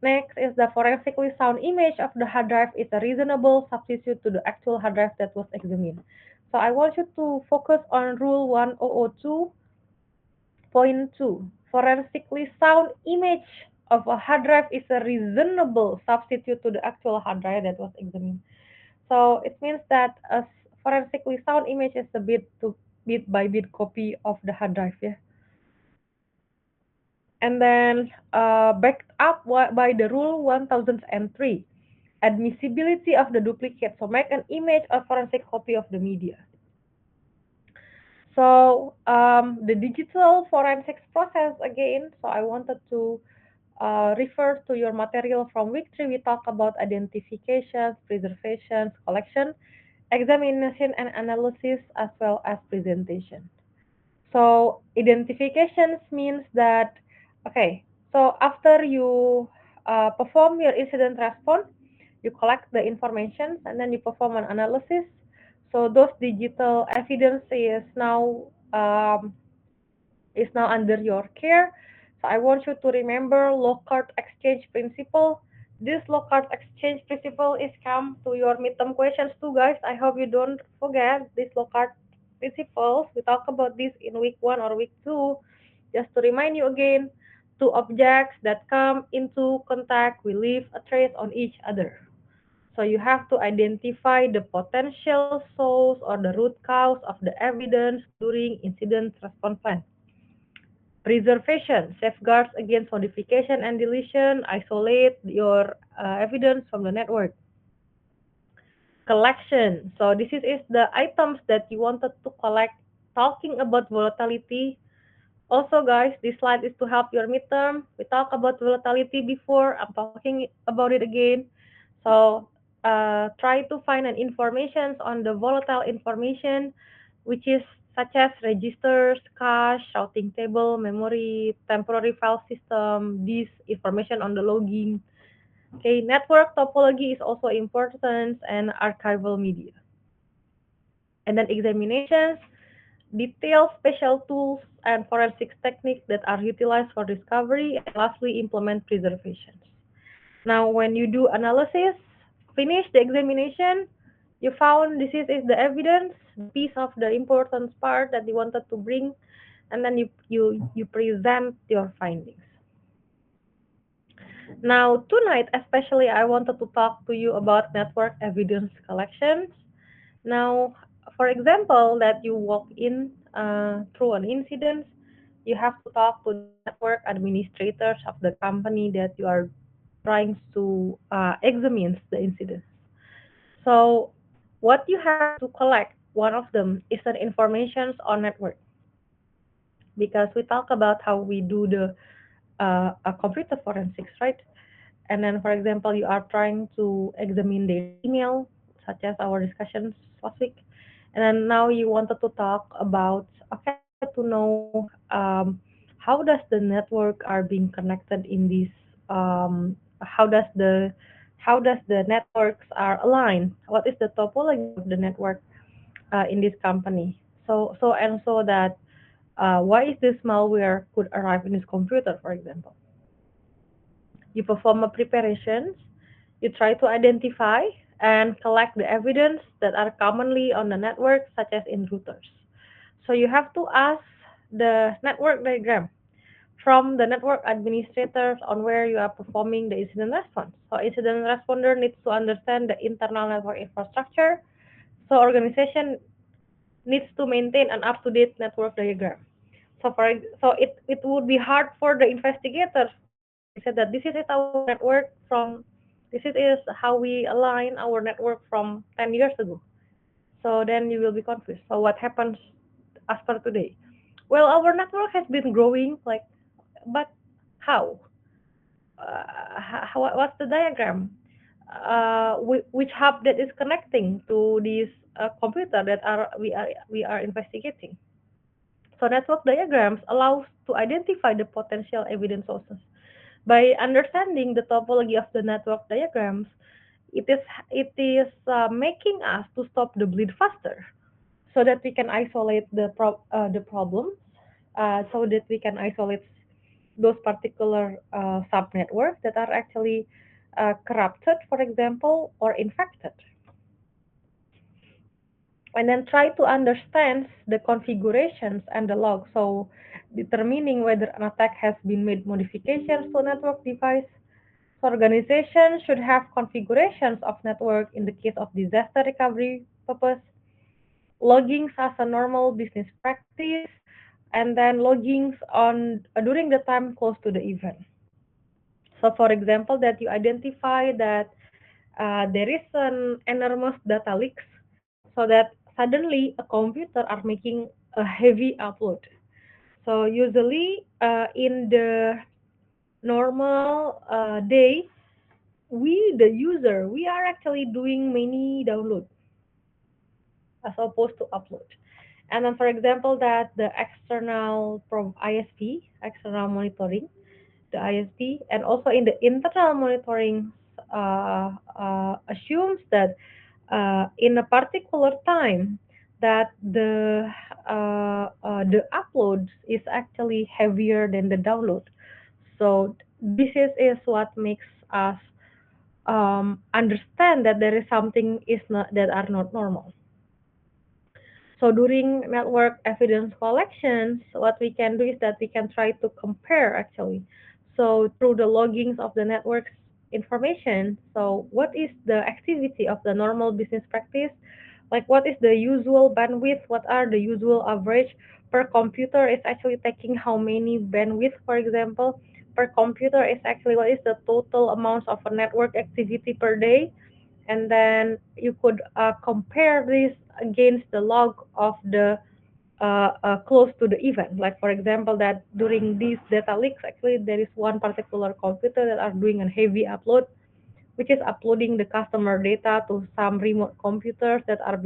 Next is the forensically sound image of the hard drive is a reasonable substitute to the actual hard drive that was examined. So I want you to focus on rule 1002.2. Forensically sound image of a hard drive is a reasonable substitute to the actual hard drive that was examined. So it means that a forensically sound image is a bit by bit copy of the hard drive, yeah. And then backed up by the rule 1003, admissibility of the duplicate. So make an image or forensic copy of the media. So the digital forensics process again. So I wanted to refer to your material from week 3. We talk about identifications, preservations, collection, examination and analysis, as well as presentation. So identifications means that, okay, so after you perform your incident response, you collect the information and then you perform an analysis. So those digital evidence is now under your care. So I want you to remember Lockhart exchange principle. This Lockhart exchange principle is come to your midterm questions too, guys. I hope you don't forget this Lockhart principles. We talk about this in week 1 or week 2. Just to remind you again, two objects that come into contact will leave a trace on each other. So you have to identify the potential source or the root cause of the evidence during incident response plan. Preservation safeguards against modification and deletion, isolate your evidence from the network. Collection. So is the items that you wanted to collect. Talking about volatility. Also, guys, this slide is to help your midterm. We talked about volatility before. I'm talking about it again. So try to find an information on the volatile information, which is such as registers, cache, routing table, memory, temporary file system, this information on the logging. Okay, network topology is also important and archival media. And then examinations, detail special tools and forensics techniques that are utilized for discovery, and lastly, implement preservations. Now, when you do analysis, finish the examination, you found is the evidence, the piece of the important part that you wanted to bring, and then you present your findings. Now, tonight, especially, I wanted to talk to you about network evidence collections. Now, for example, that you walk in through an incident, you have to talk to the network administrators of the company that you are trying to examine the incident. So, what you have to collect, one of them is an information on network, because we talk about how we do the computer forensics, right? And then, for example, you are trying to examine their email, such as our discussions last week. And then now you wanted to talk about, okay, I wanted to know how does the network are being connected in this, how does the networks are aligned? What is the topology of the network in this company? So that why is this malware could arrive in this computer, for example? You perform a preparations, you try to identify and collect the evidence that are commonly on the network, such as in routers. So you have to ask the network diagram from the network administrators on where you are performing the incident response. So incident responder needs to understand the internal network infrastructure. So organization needs to maintain an up-to-date network diagram. So it would be hard for the investigators. They said that this is our network from this is how we align our network from 10 years ago. So then you will be confused. So what happens as per today? Well, our network has been growing, like, but how? What's the diagram? Which hub that is connecting to this computer that we are investigating? So network diagrams allows to identify the potential evidence sources. By understanding the topology of the network diagrams, it is it is making us to stop the bleed faster, so that we can isolate the problems, so that we can isolate those particular sub networks that are actually corrupted, for example, or infected, and then try to understand the configurations and the logs. So determining whether an attack has been made modifications to network device. So organizations should have configurations of network in the case of disaster recovery purpose, loggings as a normal business practice, and then loggings on during the time close to the event. So for example, that you identify that there is an enormous data leaks, so that suddenly a computer are making a heavy upload. So usually in the normal day, we the user we are actually doing many download as opposed to upload. And then, for example, that the external from ISP, external monitoring, the ISP, and also in the internal monitoring assumes that in a particular time that the uploads is actually heavier than the download. So this is what makes us understand that there is something is not that are not normal. So during network evidence collections, what we can do is that we can try to compare actually. So through the loggings of the network's information, so what is the activity of the normal business practice? Like what is the usual bandwidth? What are the usual average per computer is actually taking how many bandwidth, for example, per computer is actually what is the total amounts of a network activity per day, and then you could compare this against the log of the close to the event. Like for example, that during these data leaks, actually there is one particular computer that are doing a heavy upload, which is uploading the customer data to some remote computers that are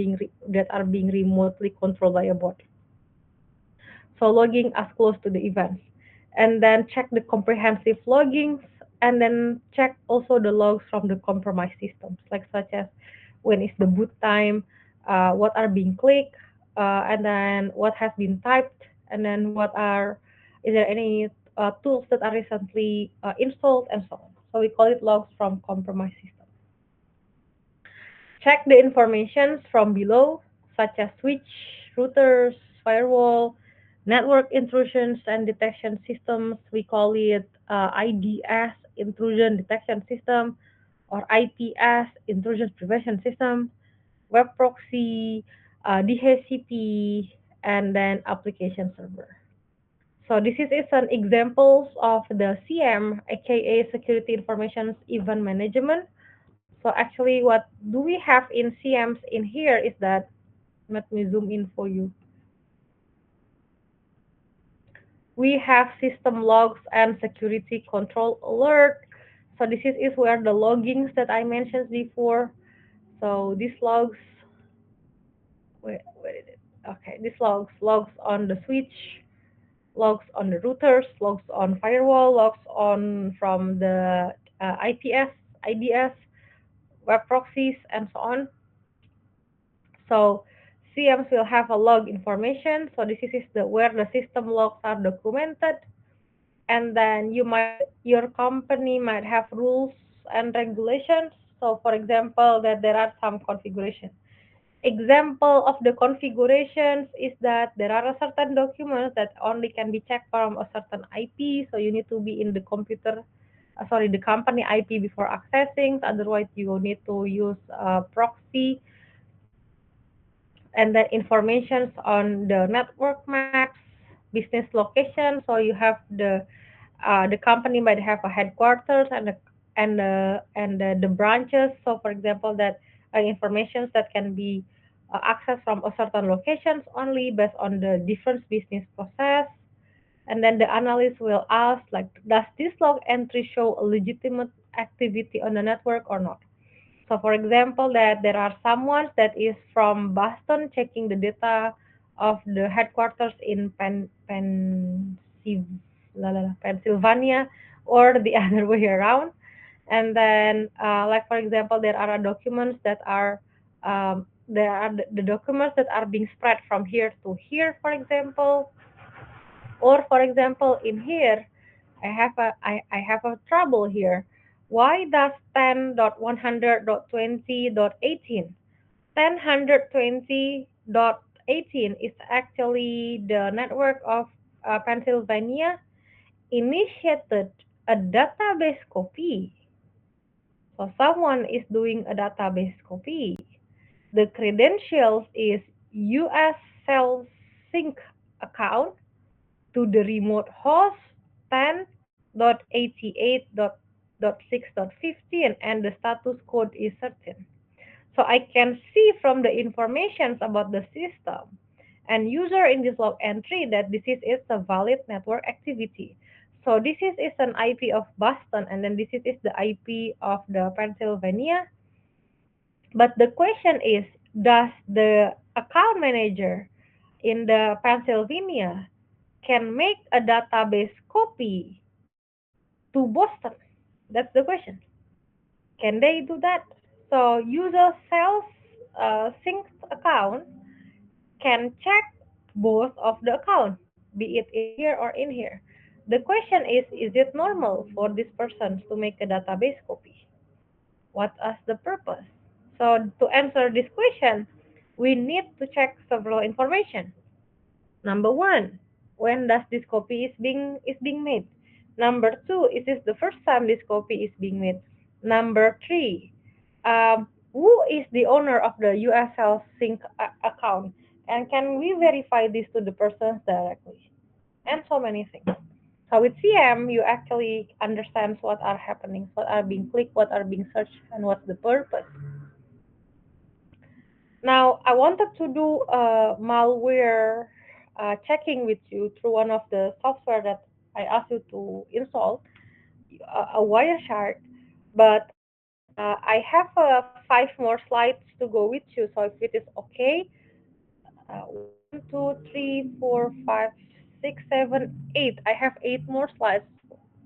that are being remotely controlled by a bot. So logging as close to the events, and then check the comprehensive loggings, and then check also the logs from the compromised systems, like such as when is the boot time, what are being clicked, and then what has been typed, and then what are is there any tools that are recently installed, and so on. So we call it logs from compromised systems. Check the informations from below, such as switch, routers, firewall, network intrusions and detection systems. We call it IDS, intrusion detection system, or IPS, intrusion prevention system, web proxy, DHCP, and then application server. So this is an examples of the CM, aka Security Information Event Management. So actually, what do we have in CMs in here is that, let me zoom in for you. We have system logs and security control alert. So this is where the loggings that I mentioned before. So these logs, where is it? Okay, these logs on the switch, logs on the routers, logs on firewall, logs on from the IPS, IDS, web proxies, and so on. So CMs will have a log information. So this is the where the system logs are documented. And then your company might have rules and regulations. So for example, that there are some configuration. Example of the configurations is that there are a certain documents that only can be checked from a certain IP. So you need to be in the the company IP before accessing. Otherwise, you need to use proxy, and then informations on the network maps, business location. So you have the company might have a headquarters and the branches. So for example, that informations that can be accessed from a certain locations only based on the different business process. And then the analyst will ask, like, does this log entry show a legitimate activity on the network or not? So for example, that there are someone that is from Boston checking the data of the headquarters in Pennsylvania, or the other way around. And then, like for example, there are documents that are there are the documents that are being spread from here to here, for example. Or for example, in here, I have a trouble here. Why does 10.100.20.18? 10.120.18 is actually the network of Pennsylvania initiated a database copy. So someone is doing a database copy. The credentials is US Cell Sync account to the remote host 10.88.6.15, and the status code is certain. So I can see from the information about the system and user in this log entry that this is a valid network activity. So this is an IP of Boston, and then this is the IP of the Pennsylvania. But the question is, does the account manager in the Pennsylvania can make a database copy to Boston? That's the question. Can they do that? So user self sync account can check both of the account, be it in here or in here. The question is it normal for this person to make a database copy? What is the purpose? So to answer this question, we need to check several information. Number one, when does this copy is being made? Number two, is this the first time this copy is being made? Number three, who is the owner of the USL Sync account? And can we verify this to the persons directly? And so many things. So with CM, you actually understand what are happening, what are being clicked, what are being searched, and what's the purpose. Now, I wanted to do malware checking with you through one of the software that I asked you to install, a Wireshark, but I have 5 more slides to go with you. So if it is okay, 1, 2, 3, 4, 5, 6, 7, 8. I have 8 more slides.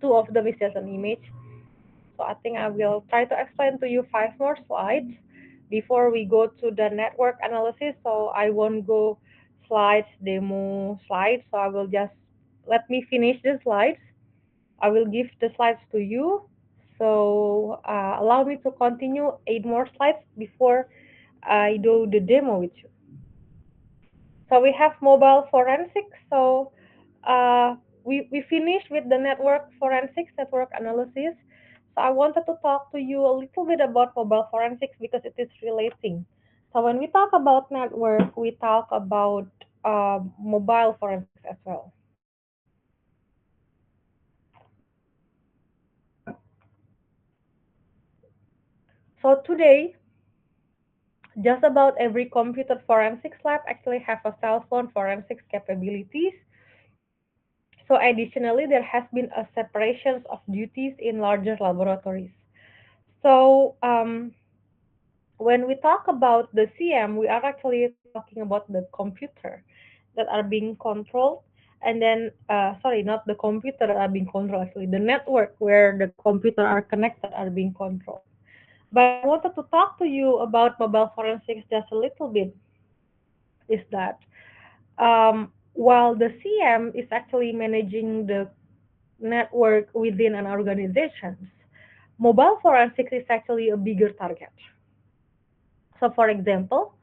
2 of them is just an image. So I think I will try to explain to you 5 more slides before we go to the network analysis. So I won't go demo slides. So I will just let me finish the slides. I will give the slides to you. So allow me to continue 8 more slides before I do the demo with you. So we have mobile forensics. So we finished with the network forensics, network analysis. So I wanted to talk to you a little bit about mobile forensics because it is relating. So when we talk about network, we talk about mobile forensics as well. So today, just about every computer forensics lab actually have a cell phone forensics capabilities. So additionally, there has been a separation of duties in larger laboratories. So when we talk about the CM, we are actually talking about the computer that are being controlled, and then sorry, not the computer that are being controlled, actually the network where the computer are connected are being controlled. But I wanted to talk to you about mobile forensics just a little bit. Is that while the CM is actually managing the network within an organization, mobile forensics is actually a bigger target. So, for example,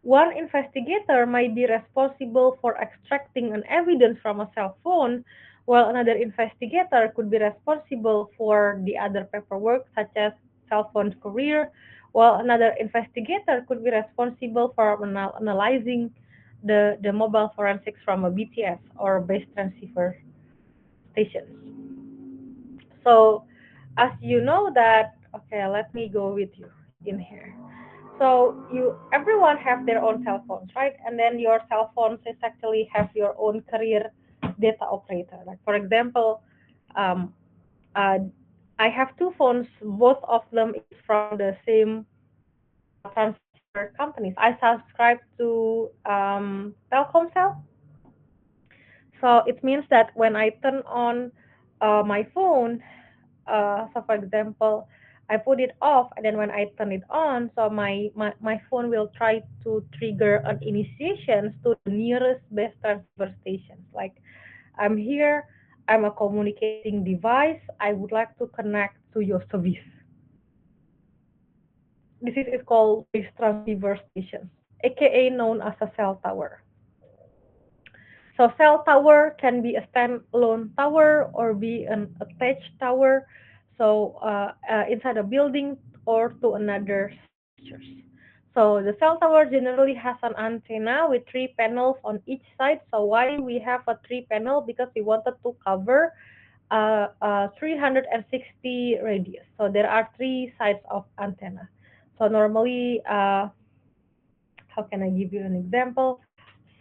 one investigator might be responsible for extracting an evidence from a cell phone, while another investigator could be responsible for the other paperwork, such as cell phone courier, while another investigator could be responsible for analyzing the mobile forensics from a BTS or base transceiver stations. So, as you know that, okay, let me go with you in here. So everyone have their own cell phones, right? And then your cell phones is actually have your own career data operator. Like for example, um, uh, I have 2 phones. Both of them is from the same transceiver other companies. I subscribe to Telkomsel. So it means that when I turn on my phone, so for example, I put it off and then when I turn it on, so my phone will try to trigger an initiation to the nearest base transceiver stations. Like I'm here, I'm a communicating device, I would like to connect to your service. This is called base transceiver station, aka known as a cell tower. So cell tower can be a standalone tower or be an attached tower. So inside a building or to another structures. So the cell tower generally has an antenna with three panels on each side. So why we have a three panel? Because we wanted to cover 360 radius. So there are three sides of antenna. So normally, how can I give you an example?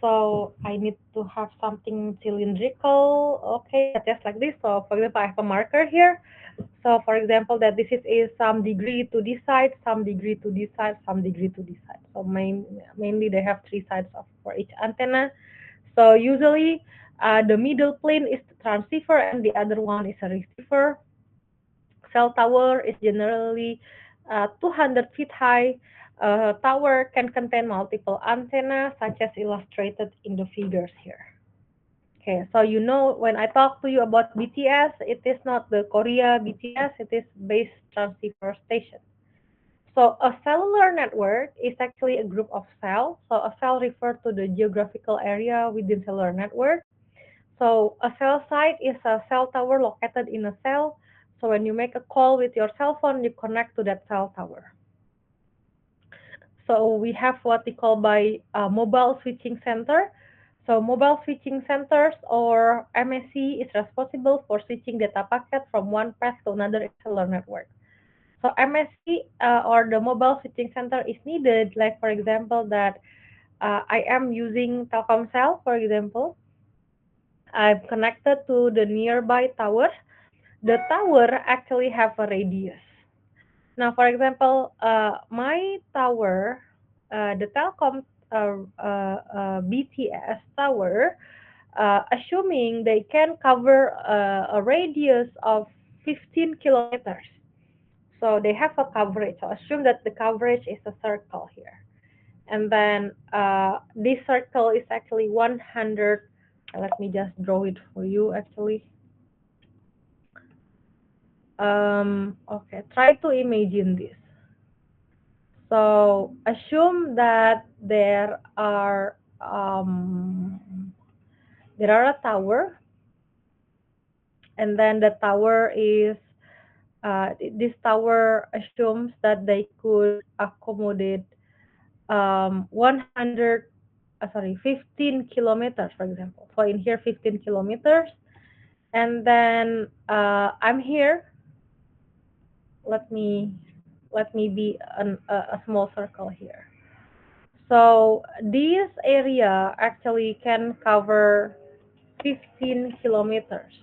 So I need to have something cylindrical. Okay, just like this. So for example, I have a marker here. So for example, that this is some degree to this side, some degree to this side, some degree to this side. So mainly they have three sides for each antenna. So usually the middle plane is the transceiver and the other one is a receiver. Cell tower is generally 200 feet high. Tower can contain multiple antennas, such as illustrated in the figures here. Okay, so you know when I talk to you about BTS, it is not the Korea BTS, it is base transceiver station. So a cellular network is actually a group of cells. So a cell refers to the geographical area within cellular network. So a cell site is a cell tower located in a cell. So when you make a call with your cell phone, you connect to that cell tower. So we have what we call by mobile switching center. So mobile switching centers or MSC is responsible for switching data packet from one path to another in cellular network. So MSC or the mobile switching center is needed, like for example that I am using Telkomsel, for example. I'm connected to the nearby tower. The tower actually have a radius. Now, for example, my tower, the Telkom BTS tower, assuming they can cover a radius of 15 kilometers. So they have a coverage. So assume that the coverage is a circle here. And then this circle is actually 100. Let me just draw it for you actually. Okay, try to imagine this. So assume that there are a tower, and then the tower is this tower assumes that they could accommodate 100 15 kilometers, for example. So in here 15 kilometers, and then I'm here. Let me be a small circle here. So this area actually can cover 15 kilometers.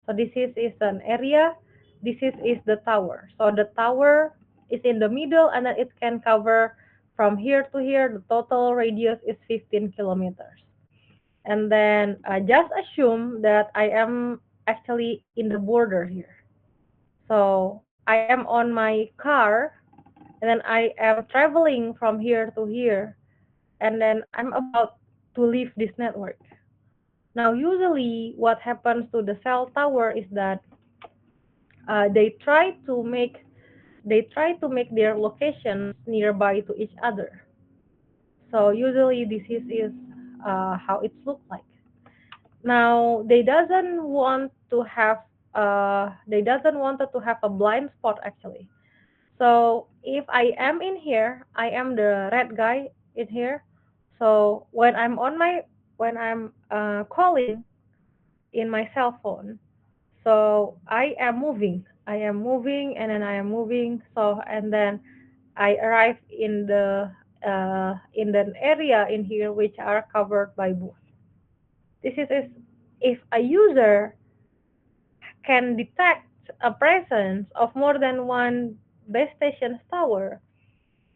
So is an area. This is the tower. So the tower is in the middle and then it can cover from here to here. The total radius is 15 kilometers. And then just assume that I am actually in the border here. So I am on my car and then I am traveling from here to here and then I'm about to leave this network. Now, usually what happens to the cell tower is that they try to make their locations nearby to each other. So usually this is how it looks like. Now they doesn't want to have a blind spot actually. So if I am in here, I am the red guy in here. So when I'm calling in my cell phone, so I am moving. I am moving and then I am moving. So and then I arrive in the area in here which are covered by booth. This is if a user can detect a presence of more than one base station tower,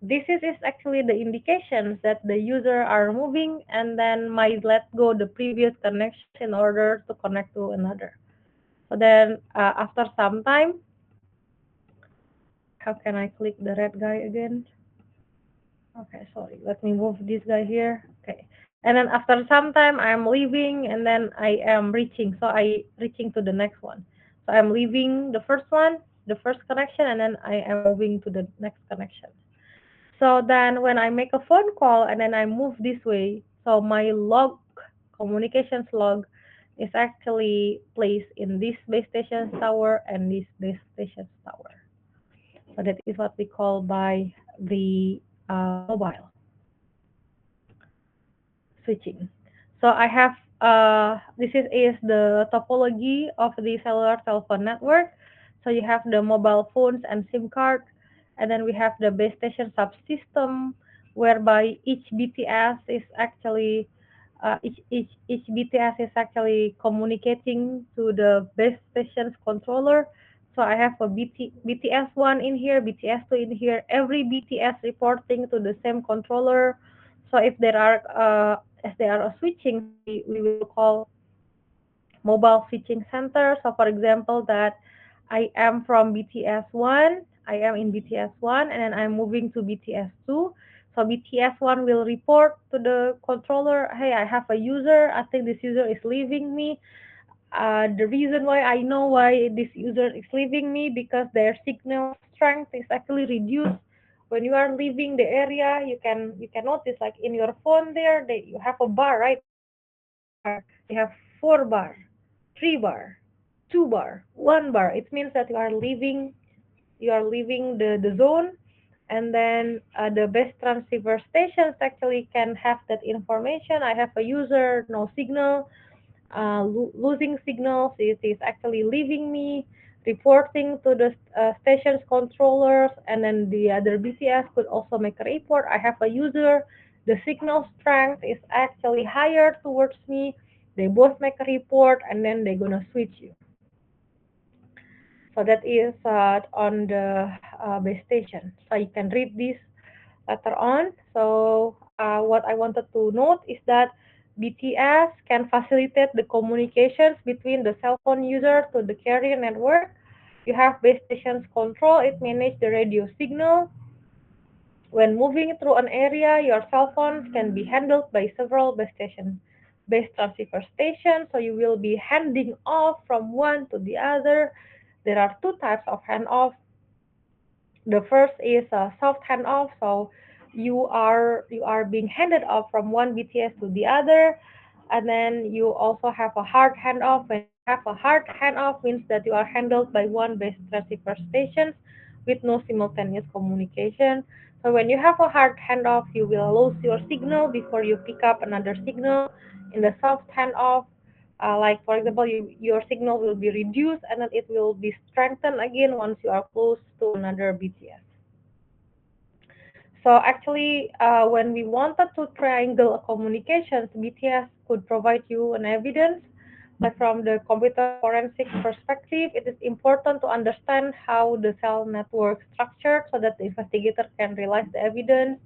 This is actually the indications that the user are moving and then might let go the previous connections in order to connect to another. So then after some time, how can I click the red guy again? Okay, sorry. Let me move this guy here. Okay. And then after some time, I'm leaving and then I am reaching. So I reaching to the next one. So I'm leaving the first one, the first connection, and then I am moving to the next connection. So then when I make a phone call and then I move this way, so my log, communications log, is actually placed in this base station tower and this base station tower. So that is what we call by the mobile switching. So I have this is the topology of the cellular telephone network. So you have the mobile phones and SIM card, and then we have the base station subsystem, whereby each BTS is actually each BTS is actually communicating to the base station's controller. So I have a BTS1 in here, BTS2 in here, every BTS reporting to the same controller. So if there are as they are switching, so we will call mobile switching center. So for example, that I am from BTS1, I am in BTS1, and then I'm moving to BTS2. So BTS1 will report to the controller, hey, I have a user. I think this user is leaving me. The reason why I know why this user is leaving me because their signal strength is actually reduced. When you are leaving the area, you can notice like in your phone there, you have a bar, right? Bar. You have 4 bar, 3 bar, 2 bar, 1 bar. It means that you are leaving the zone, and then the best transceiver stations actually can have that information. I have a user, no signal, losing signals. It is actually leaving me, reporting to the station's controllers, and then the other BTS could also make a report. I have a user, the signal strength is actually higher towards me. They both make a report, and then they're gonna switch you. So that is on the base station. So you can read this later on. So what I wanted to note is that BTS can facilitate the communications between the cell phone user to the carrier network. You have base stations control, it manages the radio signal. When moving through an area, your cell phones can be handled by several base transceiver stations, so you will be handing off from one to the other. There are two types of handoff. The first is a soft handoff, so you are being handed off from one BTS to the other, and then you also have a hard handoff. When you have a hard handoff, means that you are handled by one base transceiver station with no simultaneous communication. So when you have a hard handoff, you will lose your signal before you pick up another signal. In the soft handoff, like for example, your signal will be reduced and then it will be strengthened again once you are close to another BTS. So actually, when we wanted to triangle communications, BTS could provide you an evidence. But from the computer forensic perspective, it is important to understand how the cell network structured so that the investigator can realize the evidence.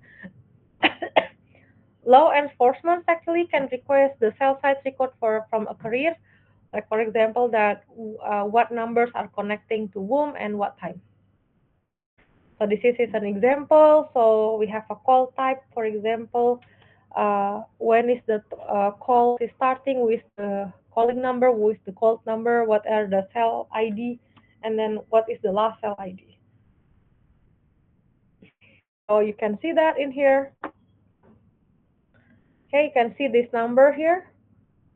Law enforcement actually can request the cell site record from a carrier, like for example that what numbers are connecting to whom and what time. So this is an example. So we have a call type, for example, when is the call is starting with the calling number, who is the call number, what are the cell ID, and then what is the last cell ID. So you can see that in here. Okay, you can see this number here.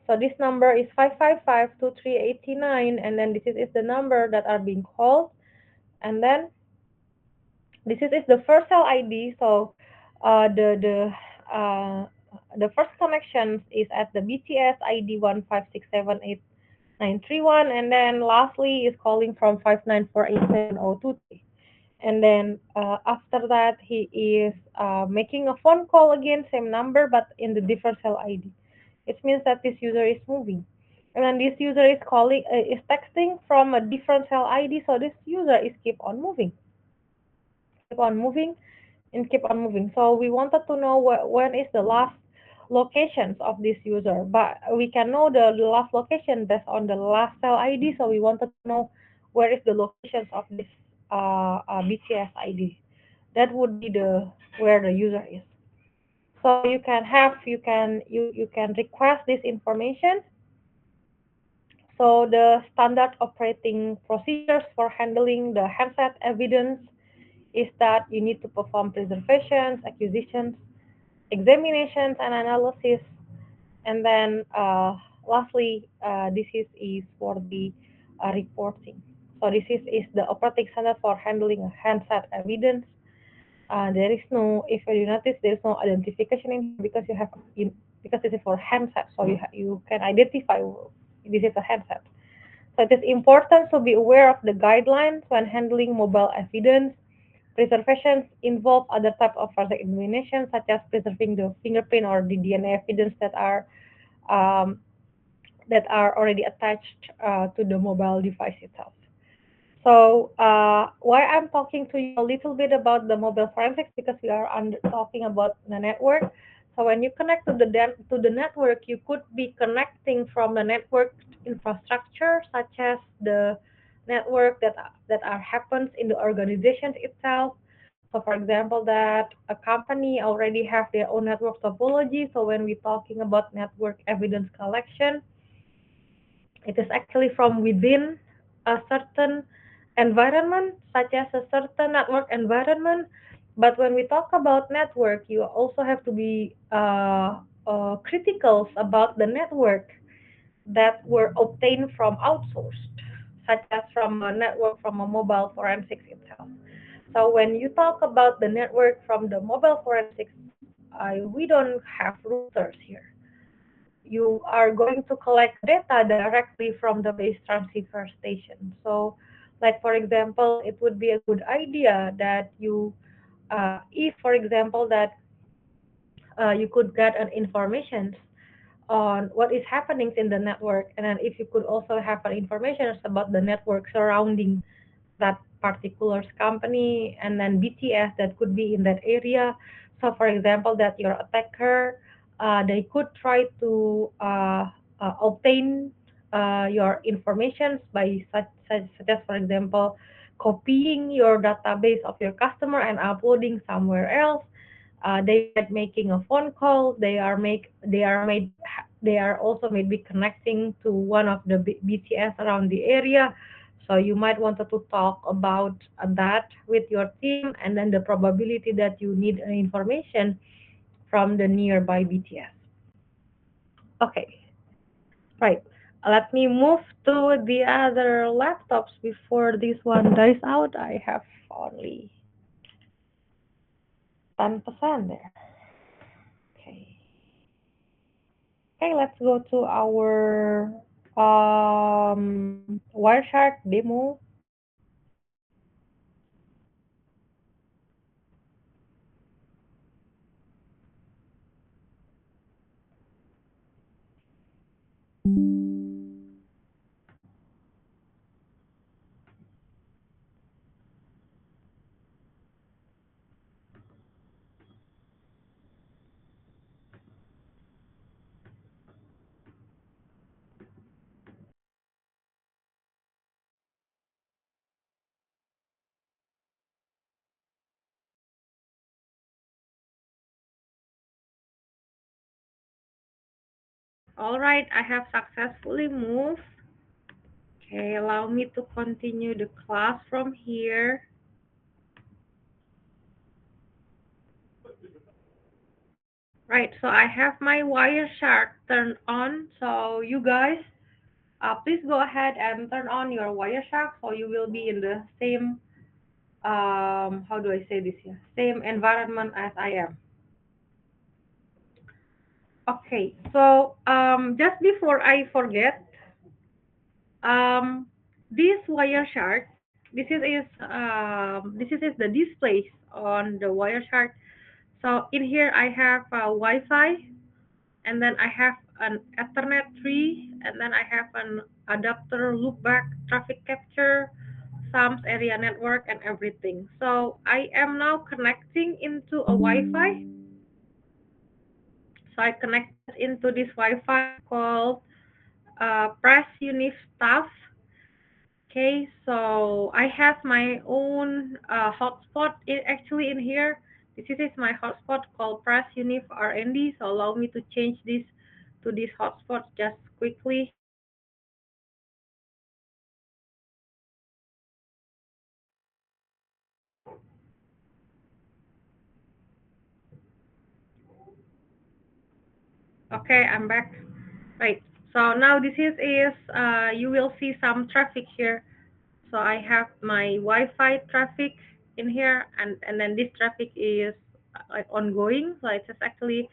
So this number is 555-2389, and then this is the number that are being called. And then this is the first cell ID. So uh, the the uh, the first connection is at the BTS ID 1567891, and then lastly is calling from 5948702. And then after that, he is making a phone call again, same number, but in the different cell ID. It means that this user is moving. And then this user is is texting from a different cell ID, so this user is keep on moving. and keep on moving. So we wanted to know when is the last locations of this user, but we can know the last location based on the last cell ID. So we wanted to know where is the locations of this BTS ID. That would be the where the user is. So you can request this information. So the standard operating procedures for handling the handset evidence is that you need to perform preservations, acquisitions, examinations, and analysis. And then lastly, is for the reporting. So is the operating standard for handling a handset evidence. There is no, if you notice, there is no identification in here because because this is for handset, so you can identify this is a handset. So it is important to be aware of the guidelines when handling mobile evidence. Preservations involve other types of forensic examination, such as preserving the fingerprint or the DNA evidence um, that are already attached to the mobile device itself. So why I'm talking to you a little bit about the mobile forensics because we are talking about the network. So when you connect to the network, you could be connecting from the network infrastructure, such as the network that are happens in the organization itself. So for example, that a company already have their own network topology. So when we're talking about network evidence collection, it is actually from within a certain environment, such as a certain network environment. But when we talk about network, you also have to be critical about the network that were obtained from outsourced, such as from a network from a mobile forensics itself. So when you talk about the network from the mobile forensics, we don't have routers here. You are going to collect data directly from the base transceiver station. So, like for example, it would be a good idea that if for example that you could get an information on what is happening in the network, and then if you could also have an information about the network surrounding that particular company, and then BTS that could be in that area. So, for example, that your attacker, they could try to obtain your information by such as, for example, copying your database of your customer and uploading somewhere else. They might making a phone call. They are also maybe connecting to one of the BTS around the area. So you might want to talk about that with your team, and then the probability that you need information from the nearby BTS. Okay, right. Let me move to the other laptops before this one dies out. I have only 10% there. Okay. Okay, let's go to our Wireshark demo. All right, I have successfully moved. Okay, allow me to continue the class from here. Right, so I have my Wireshark turned on. So you guys, please go ahead and turn on your Wireshark so you will be in the same, how do I say this here? Same environment as I am. Okay, so just before I forget, um, this Wireshark, this is the displays on the Wireshark. So in here I have Wi-Fi, and then I have an Ethernet tree, and then I have an adapter loopback traffic capture. SAMS area network and everything. So I am now connecting into a Wi-Fi. So I connected into this Wi-Fi called Press Unif Staff. Okay, so I have my own hotspot actually in here. This is my hotspot called Press Unif RND. So allow me to change this to this hotspot just quickly. Okay, I'm back. Right. So now this is you will see some traffic here. So I have my Wi-Fi traffic in here, and then this traffic is like ongoing. So it's just actually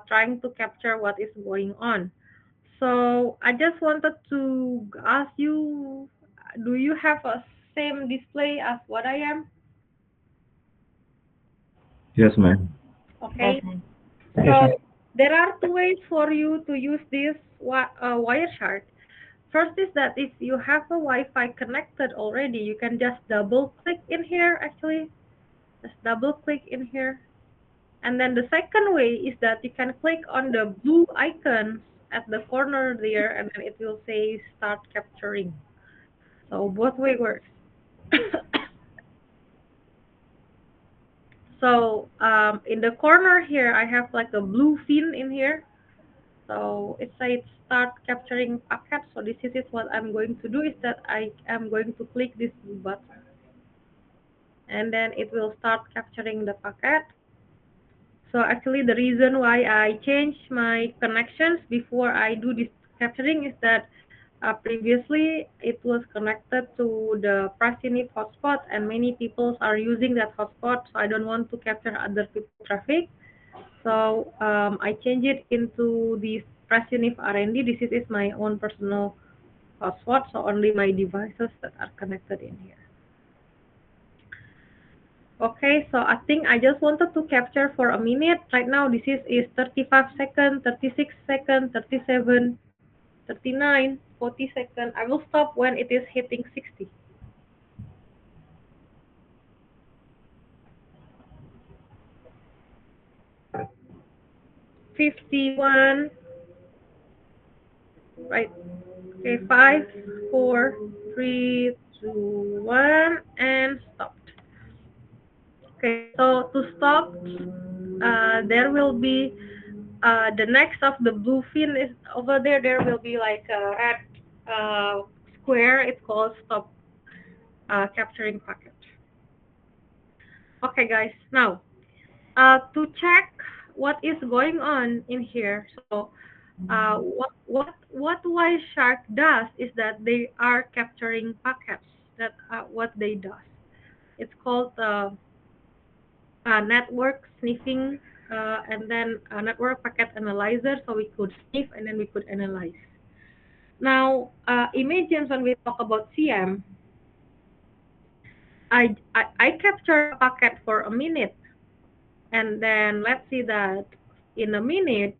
trying to capture what is going on. So I just wanted to ask you, do you have a same display as what I am? Yes, ma'am. Okay. Yes, So ma'am. there are two ways for you to use this Wireshark. First is that if you have a Wi-Fi connected already, you can just double click in here actually. Just double click in here. And then the second way is that you can click on the blue icons at the corner there and then it will say start capturing. So both way works. So in the corner here, I have like a blue fin in here. So it says start capturing packet. So this is what I'm going to do is that I am going to click this blue button. And then it will start capturing the packet. So actually the reason why I change my connections before I do this capturing is that previously it was connected to the Prasinif hotspot and many people are using that hotspot, so I don't want to capture other people traffic. So I change it into this Prasinif RND. This is my own personal hotspot, so only my devices that are connected in here. Okay, so I think I just wanted to capture for a minute. Right now, this is 35 seconds, 36 seconds, 37, 39, 40 seconds. I will stop when it is hitting 60. 51, right? Okay, 5, 4, 3, 2, 1, and stopped. Okay, so to stop, there will be the next of the blue fin is over there. There will be like a red square. It's called stop capturing packet. Okay, guys. Now, to check what is going on in here. So, what Wireshark does is that they are capturing packets. That what they does. It's called network sniffing, and then a network packet analyzer. So we could sniff and then we could analyze. Now, imagine when we talk about CM, I capture a packet for a minute, and then let's see that in a minute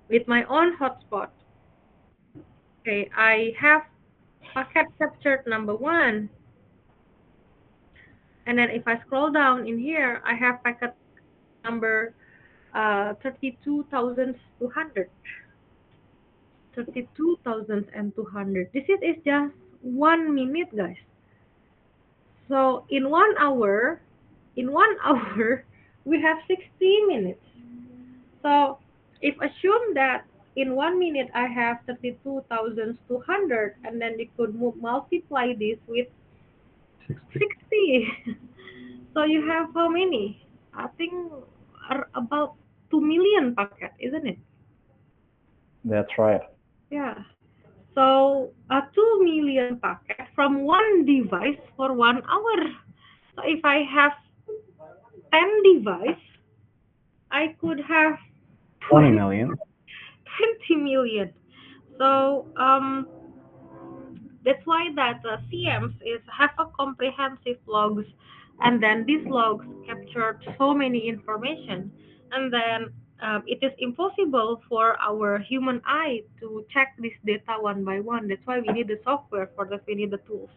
with my own hotspot. Okay, I have packet captured number one, and then if I scroll down in here, I have packet number 32,200. 32,200. This is just 1 minute, guys. So in 1 hour, we have 60 minutes. So if assume that in 1 minute I have 32,200, and then we could multiply this with 60. 60. So you have how many? I think about 2 million packet, isn't it? That's right. Yeah. So a 2 million packet from one device for 1 hour. So if I have 10 device, I could have 20 million. 20 million. So that's why that CMs is have a comprehensive logs, and then these logs captured so many information, and then it is impossible for our human eye to check this data one by one. That's why we need the software for that. We need the tools.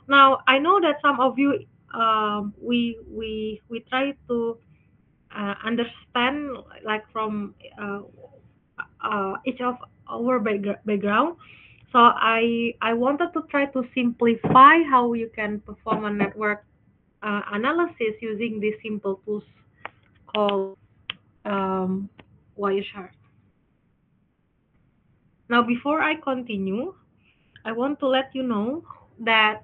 Now, I know that some of you, we try to understand like from each of our background. So I wanted to try to simplify how you can perform a network analysis using these simple tools called um, Wireshark. Now, before I continue, I want to let you know that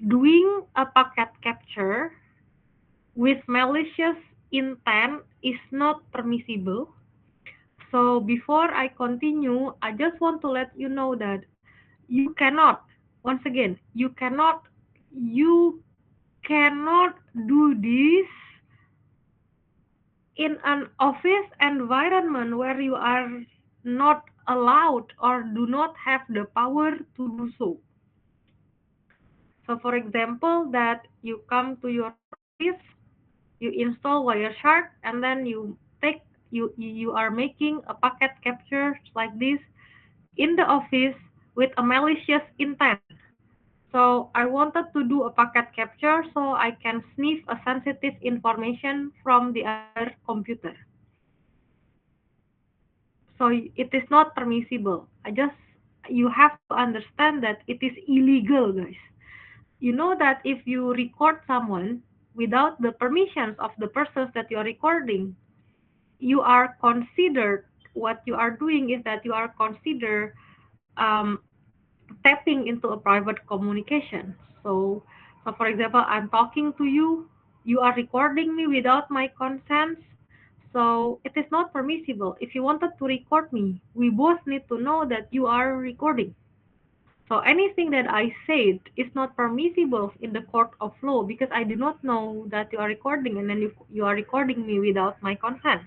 doing a packet capture with malicious intent is not permissible. So before I continue, I just want to let you know that you cannot, once again, you cannot do this in an office environment where you are not allowed or do not have the power to do so. So for example, that you come to your office, you install Wireshark, and then you are making a packet capture like this in the office with a malicious intent. So I wanted to do a packet capture so I can sniff a sensitive information from the other computer. So it is not permissible. You have to understand that it is illegal, guys. You know that if you record someone without the permissions of the persons that you are recording, you are considered, what you are doing is that you are considered um, tapping into a private communication. So for example, I'm talking to you, you are recording me without my consent. So it is not permissible. If you wanted to record me, we both need to know that you are recording. So anything that I said is not permissible in the court of law because I do not know that you are recording and then you are recording me without my consent.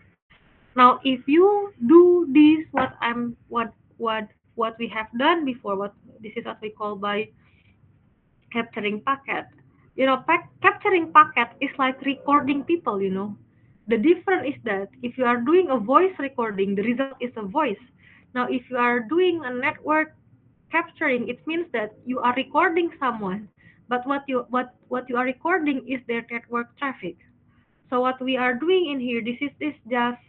Now, if you do this, what we have done before, what this is what we call by capturing packet. You know, capturing packet is like recording people. You know, the difference is that if you are doing a voice recording, the result is a voice. Now, if you are doing a network capturing, it means that you are recording someone, but what you are recording is their network traffic. So what we are doing in here, this is just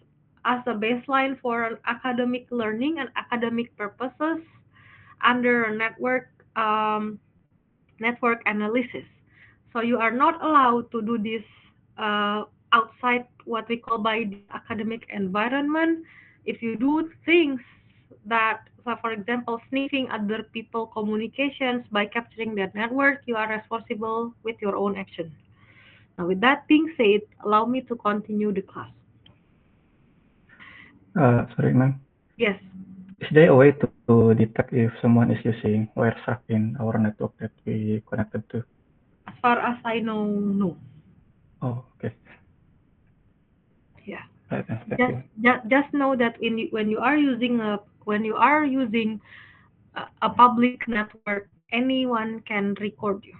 as a baseline for an academic learning and academic purposes under a network analysis. So you are not allowed to do this outside what we call by the academic environment. If you do things that, so for example, sniffing other people communications by capturing their network, you are responsible with your own action. Now, with that being said, allow me to continue the class. Sorry, ma'am. Yes, Is there a way to detect if someone is using Wireshark in our network that we connected to? as far as I know, no. Oh, okay. Yeah. Right, thank Just, you. just know that when you are using a public network, anyone can record you.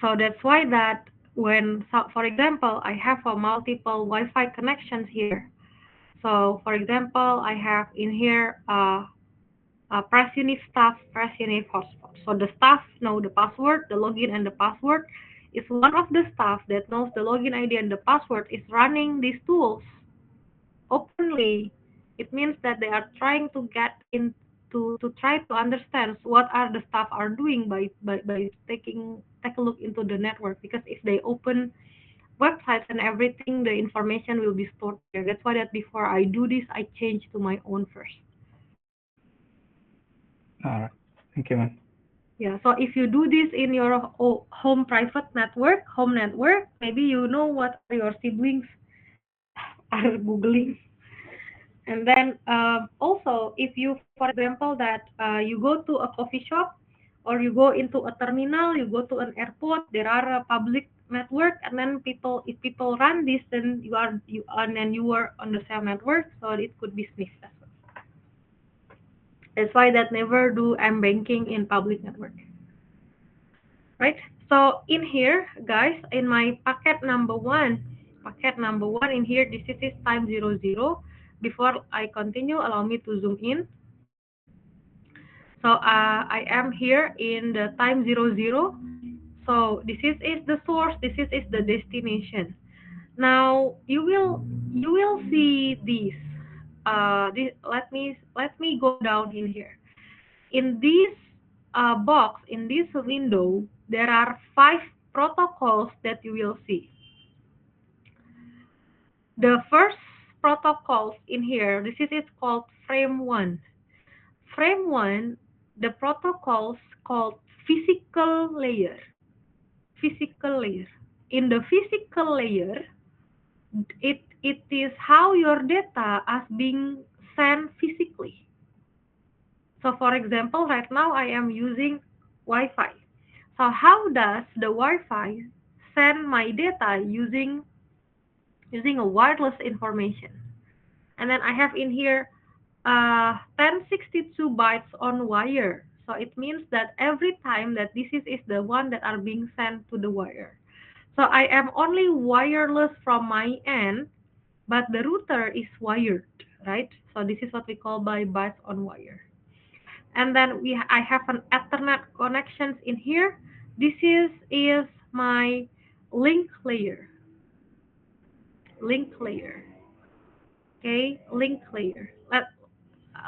So that's why that when, so for example, I have a multiple Wi-Fi connections here. So for example, I have in here press unif staff, press unif hotspot. So the staff know the password, the login and the password. If one of the staff that knows the login ID and the password is running these tools openly, it means that they are trying to get in to try to understand what are the staff are doing by take a look into the network, because if they open websites and everything, the information will be stored there. That's why that before I do this, I change to my own first. All right. Thank you, ma'am. Yeah, so if you do this in your home private home network, maybe you know what your siblings are Googling. And then also, if you, for example, that you go to a coffee shop or you go into a terminal, you go to an airport, there are a public network, and then if people run this, then and then you are on the same network, so it could be sniffed as well. That's why that never do M-banking in public network, right? So in here, guys, in my packet number one in here, this is time 00. Before I continue, allow me to zoom in. So I am here in the time 00. So this is the source, this is the destination. Now you will see this. Let me go down in here. In this box, in this window, there are 5 protocols that you will see. The first protocols in here, this is called frame 1. Frame 1, the protocols called physical layer. Physical layer. In the physical layer, it is how your data is being sent physically. So for example, right now I am using Wi-Fi. So how does the Wi-Fi send my data using a wireless information? And then I have in here 1062 bytes on wire. So it means that every time that this is the one that are being sent to the wire. So I am only wireless from my end, but the router is wired, right? So this is what we call by bytes on wire. And then I have an Ethernet connections in here. This is my link layer. Link layer. Okay, link layer.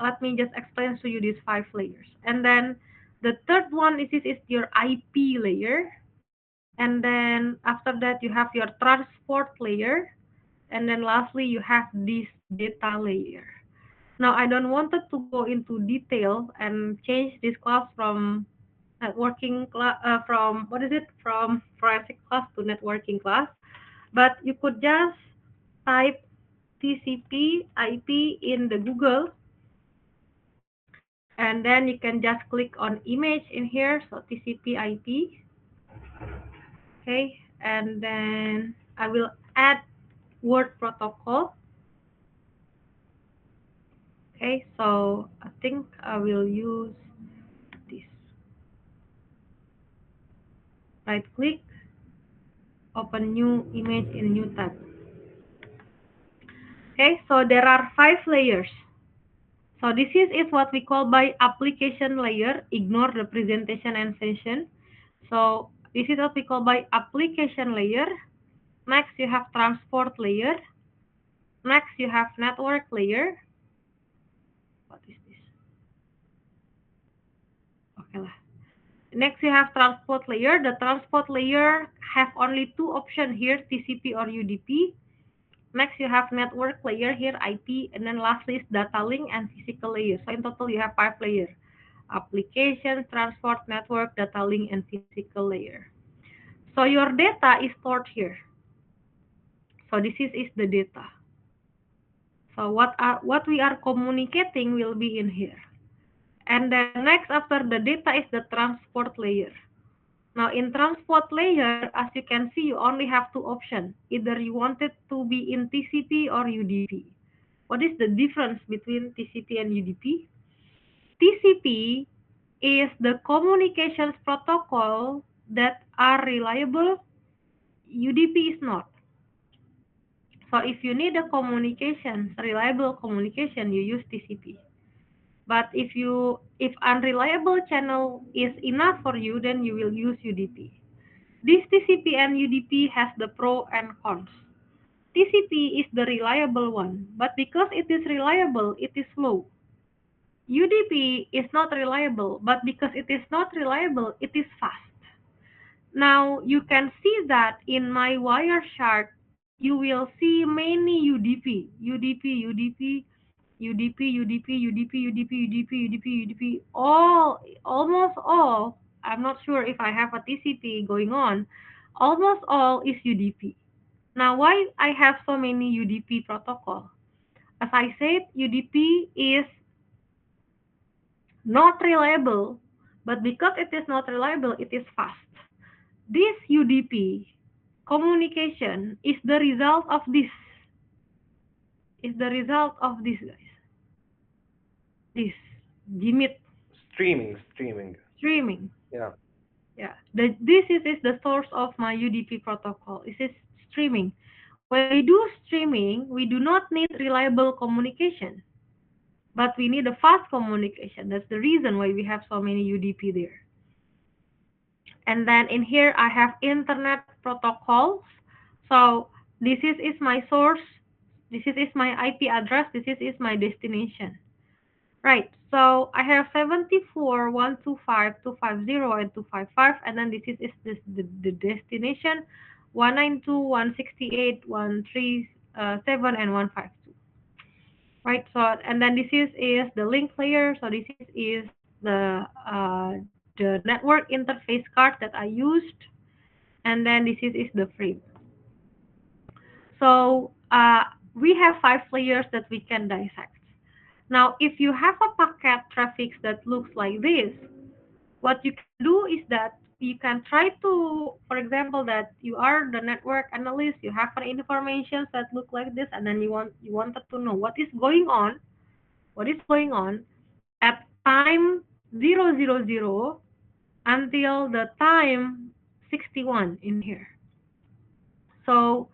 Let me just explain to you these 5 layers. And then the third one is your IP layer. And then after that you have your transport layer. And then lastly you have this data layer. Now I don't want to go into detail and change this class from networking class from from forensic class to networking class, but you could just type TCP IP in the Google, and then you can just click on image in here, so TCP IP. Okay, and then I will add word protocol. Okay, so I think I will use this. Right click, open new image in new tab. Okay, so there are 5 layers. So this is what we call by application layer. Ignore the presentation and session. So this is what we call by application layer. Next you have transport layer. Next you have network layer. What is this? Okay lah. Next you have transport layer. The transport layer have only 2 options here, TCP or UDP. Next you have network layer here, IP, and then lastly is data link and physical layer. So in total you have 5 layers: application, transport, network, data link, and physical layer. So your data is stored here. So this is the data. So what we are communicating will be in here. And then next after the data is the transport layer. Now in transport layer, as you can see, you only have 2 options. Either you want it to be in TCP or UDP. What is the difference between TCP and UDP? TCP is the communications protocol that are reliable. UDP is not. So if you need a reliable communication, you use TCP. But if unreliable channel is enough for you, then you will use UDP. This TCP and UDP has the pro and cons. TCP is the reliable one, but because it is reliable, it is slow. UDP is not reliable, but because it is not reliable, it is fast. Now, you can see that in my Wireshark, you will see many UDP, UDP, UDP, UDP, UDP, UDP, UDP, UDP, UDP, UDP, almost all, I'm not sure if I have a TCP going on, almost all is UDP. Now, why I have so many UDP protocol? As I said, UDP is not reliable, but because it is not reliable, it is fast. This UDP communication is the result of this. Is the result of this, guys. This Gmit streaming. Yeah. Yeah. This is the source of my UDP protocol. This is streaming. When we do streaming, we do not need reliable communication. but we need a fast communication. That's the reason why we have so many UDP there. And then in here I have internet protocols. So this is my source, this is my IP address, this is my destination. Right, so I have 74.125.250 and 255, and then this the destination 192.168.137 and 152. Right, so and then this is the link layer. So this is the network interface card that I used, and then this is the frame. So we have 5 layers that we can dissect. Now, if you have a packet traffic that looks like this, what you can do is that you can try to, for example, that you are the network analyst, you have an information that look like this, and then you wanted to know what is going on at time 000 until the time 61 in here. So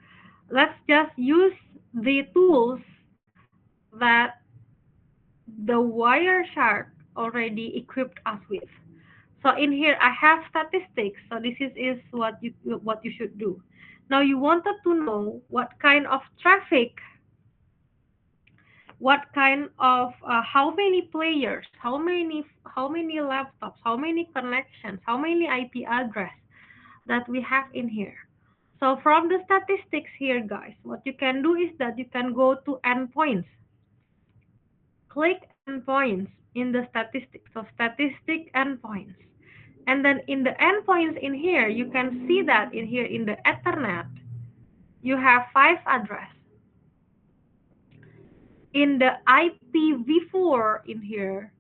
let's just use the tools that the Wireshark already equipped us with. So in here I have statistics. So this is what you should do. Now you wanted to know what kind of traffic, what kind of how many players, how many laptops, how many connections, how many IP address that we have in here. So from the statistics here, guys, what you can do is that you can go to endpoints. Click endpoints in the statistics. So statistic endpoints. And then in the endpoints in here, you can see that in here in the Ethernet, you have 5 address. In the IPv4 in here,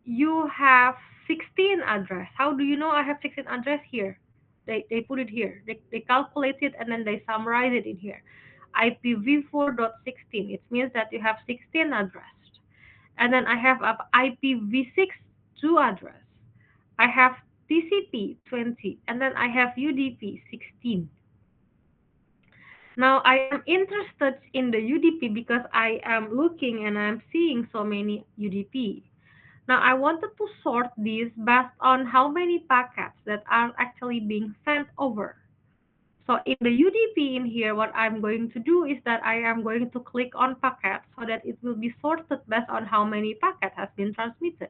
you have 16 address. How do you know I have 16 address here? They put it here. They calculate it and then they summarize it in here. IPv4.16. It means that you have 16 address. And then I have a IPv6 2 address. I have TCP 20, and then I have UDP 16. Now I am interested in the UDP because I am looking and I'm seeing so many UDP. Now I wanted to sort these based on how many packets that are actually being sent over. So in the UDP in here, what I'm going to do is that I am going to click on packet so that it will be sorted based on how many packets has been transmitted.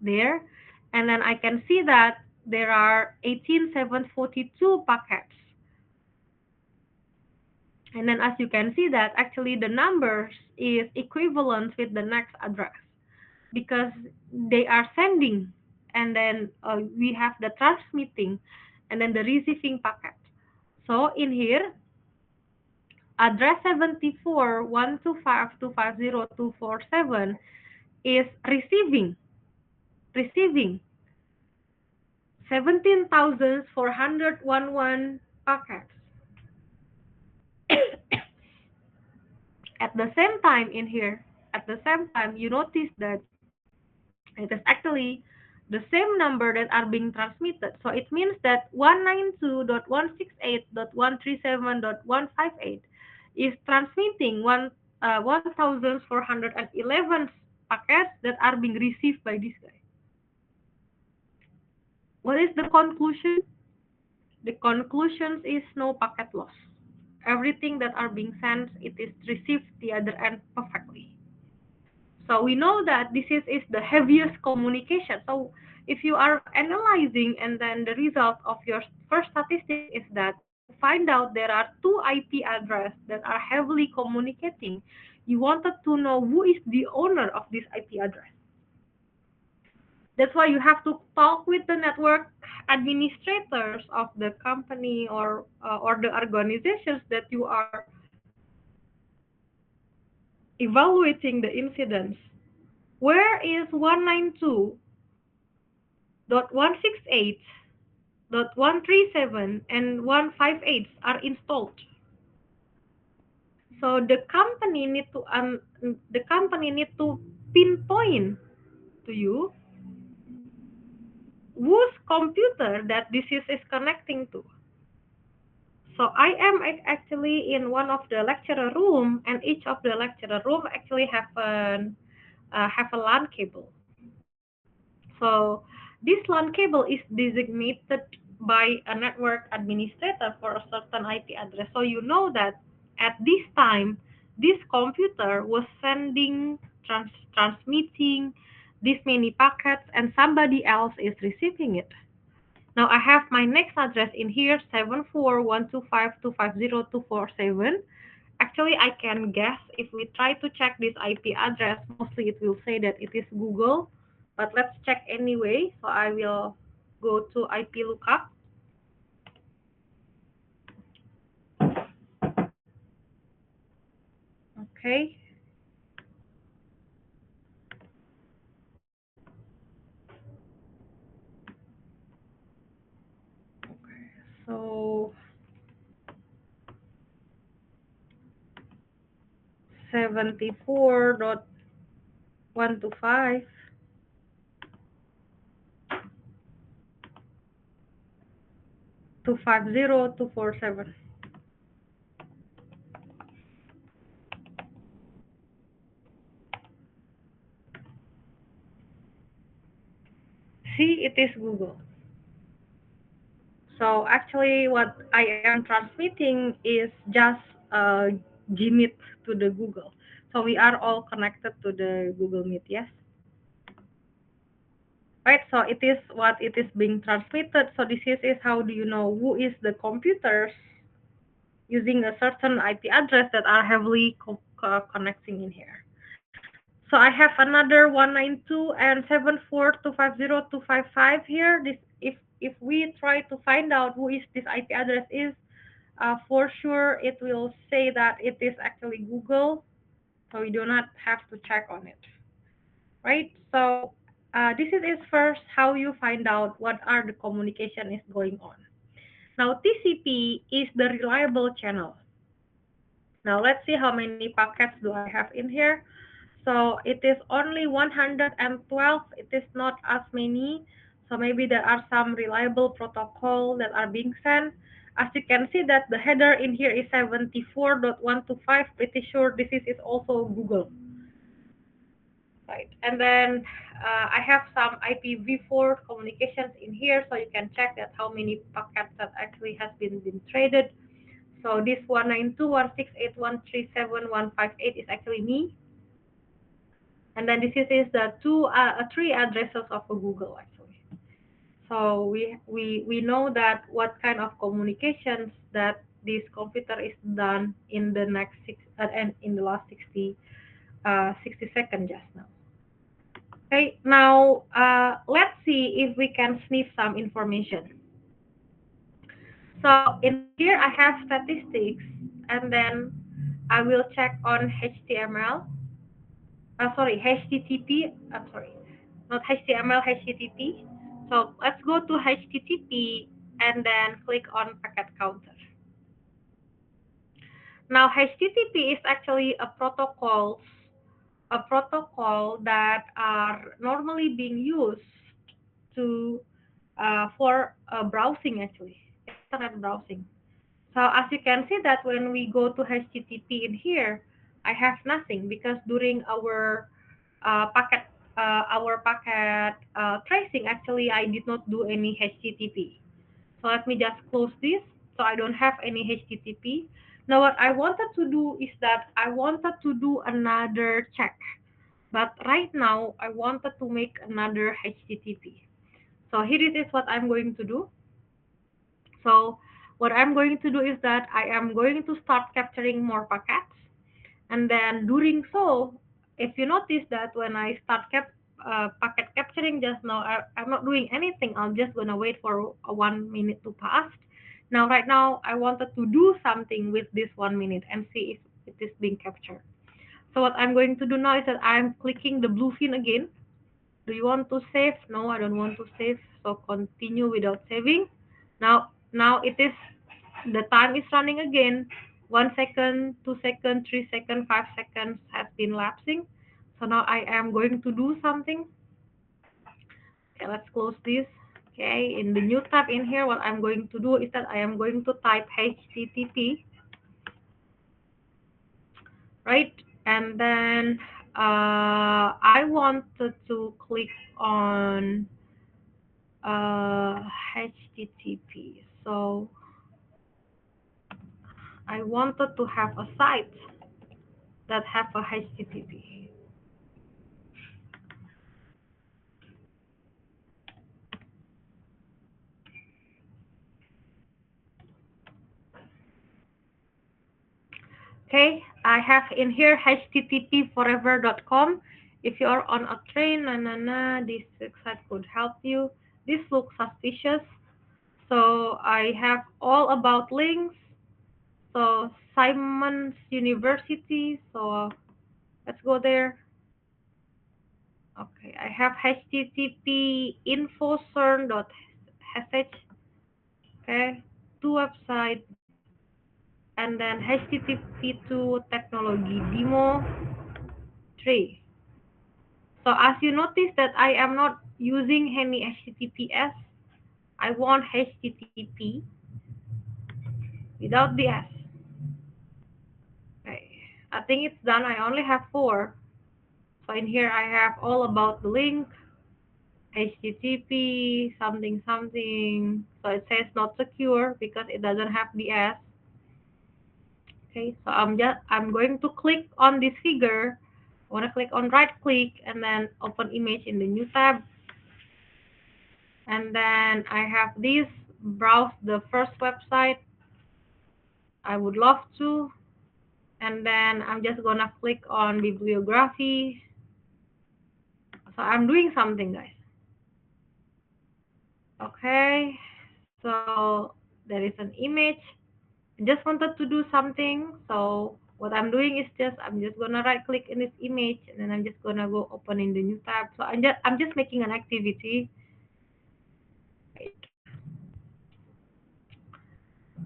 There, and then I can see that there are 18,742 packets. And then as you can see that actually the numbers is equivalent with the next address because they are sending, and then we have the transmitting and then the receiving packet. So in here, address 74.125.250.247 is receiving 17,411 packets. At the same time in here, you notice that it is actually the same number that are being transmitted. So it means that 192.168.137.158 is transmitting 1,411 packets that are being received by this guy. What is the conclusion? The conclusion is no packet loss. Everything that are being sent, it is received the other end perfectly. So we know that this is the heaviest communication. So if you are analyzing and then the result of your first statistic is that you find out there are 2 IP addresses that are heavily communicating, you wanted to know who is the owner of this IP address. That's why you have to talk with the network administrators of the company or the organizations that you are evaluating the incidents. Where is 192.168.137 and 158 are installed? So the company need to pinpoint to you whose computer that this is connecting to. So I am actually in one of the lecturer room, and each of the lecturer room actually have a LAN cable. So this LAN cable is designated by a network administrator for a certain IP address. So you know that at this time, this computer was transmitting this many packets, and somebody else is receiving it. Now I have my next address in here, 74.125.250.247. Actually, I can guess if we try to check this IP address, mostly it will say that it is Google, but let's check anyway. So I will go to IP lookup. Okay. So 74.125 250.247. See, it is Google. So actually what I am transmitting is just Gmeet to the Google. So we are all connected to the Google Meet, yes? Right, so it is what it is being transmitted. So this is how do you know who is the computers using a certain IP address that are heavily connecting in here. So I have another 192 and 74.250.255 here. This if we try to find out who is this IP address is, for sure it will say that it is actually Google. So we do not have to check on it, right? So this is first how you find out what are the communication is going on. Now TCP is the reliable channel. Now let's see how many packets do I have in here. So it is only 112. It is not as many. So maybe there are some reliable protocol that are being sent. As you can see that the header in here is 74.125. Pretty sure this is also Google. Right. And then I have some IPv4 communications in here, so you can check that how many packets that actually has been traded. So this 192.168.137.158 is actually me. And then this is the three addresses of a Google actually. So we know that what kind of communications that this computer is done in the next and in the last 60 seconds just now. Okay, now let's see if we can sniff some information. So in here I have statistics, and then I will check on HTML. Sorry, HTTP. I'm sorry, not HTML, HTTP. So let's go to HTTP and then click on packet counter. Now HTTP is actually a protocol that are normally being used to for browsing actually, internet browsing. So as you can see that when we go to HTTP in here, I have nothing because during packet tracing, actually I did not do any HTTP. So let me just close this. So I don't have any HTTP. Now what I wanted to do is that I wanted to do another check. But right now I wanted to make another HTTP. So here it is what I'm going to do. So what I'm going to do is that I am going to start capturing more packets. And then doing so, if you notice that when I start packet capturing just now, I'm not doing anything. I'm just going to wait for 1 minute to pass. Now, right now, I wanted to do something with this 1 minute and see if it is being captured. So what I'm going to do now is that I'm clicking the blue fin again. Do you want to save? No, I don't want to save. So continue without saving. Now it is, the time is running again. 1 second, 2 seconds, 3 seconds, 5 seconds has been lapsing. So now I am going to do something. Okay, let's close this. Okay, in the new tab in here, what I'm going to do is that I am going to type HTTP, right? And then I wanted to click on HTTP. So I wanted to have a site that have a HTTP. Okay, I have in here httpforever.com. If you are on a train, this website could help you. This looks suspicious. So I have all about links. So Simon's University. So let's go there. Okay, I have http infocern.sh. Okay, two website, and then http to technology demo 3. So as you notice that I am not using any HTTPS, I want HTTP without the S. Okay. I think it's done. I only have 4. So in here I have all about the link, HTTP, something, something. So it says not secure because it doesn't have the S. Okay, so I'm going to click on this figure. I want to click on right click and then open image in the new tab. And then I have this, browse the first website. I would love to. And then I'm just gonna click on bibliography. So I'm doing something, guys. Okay, so there is an image. I just wanted to do something. So what I'm doing is I'm just gonna right click in this image and then I'm just gonna go open in the new tab. So I'm just making an activity.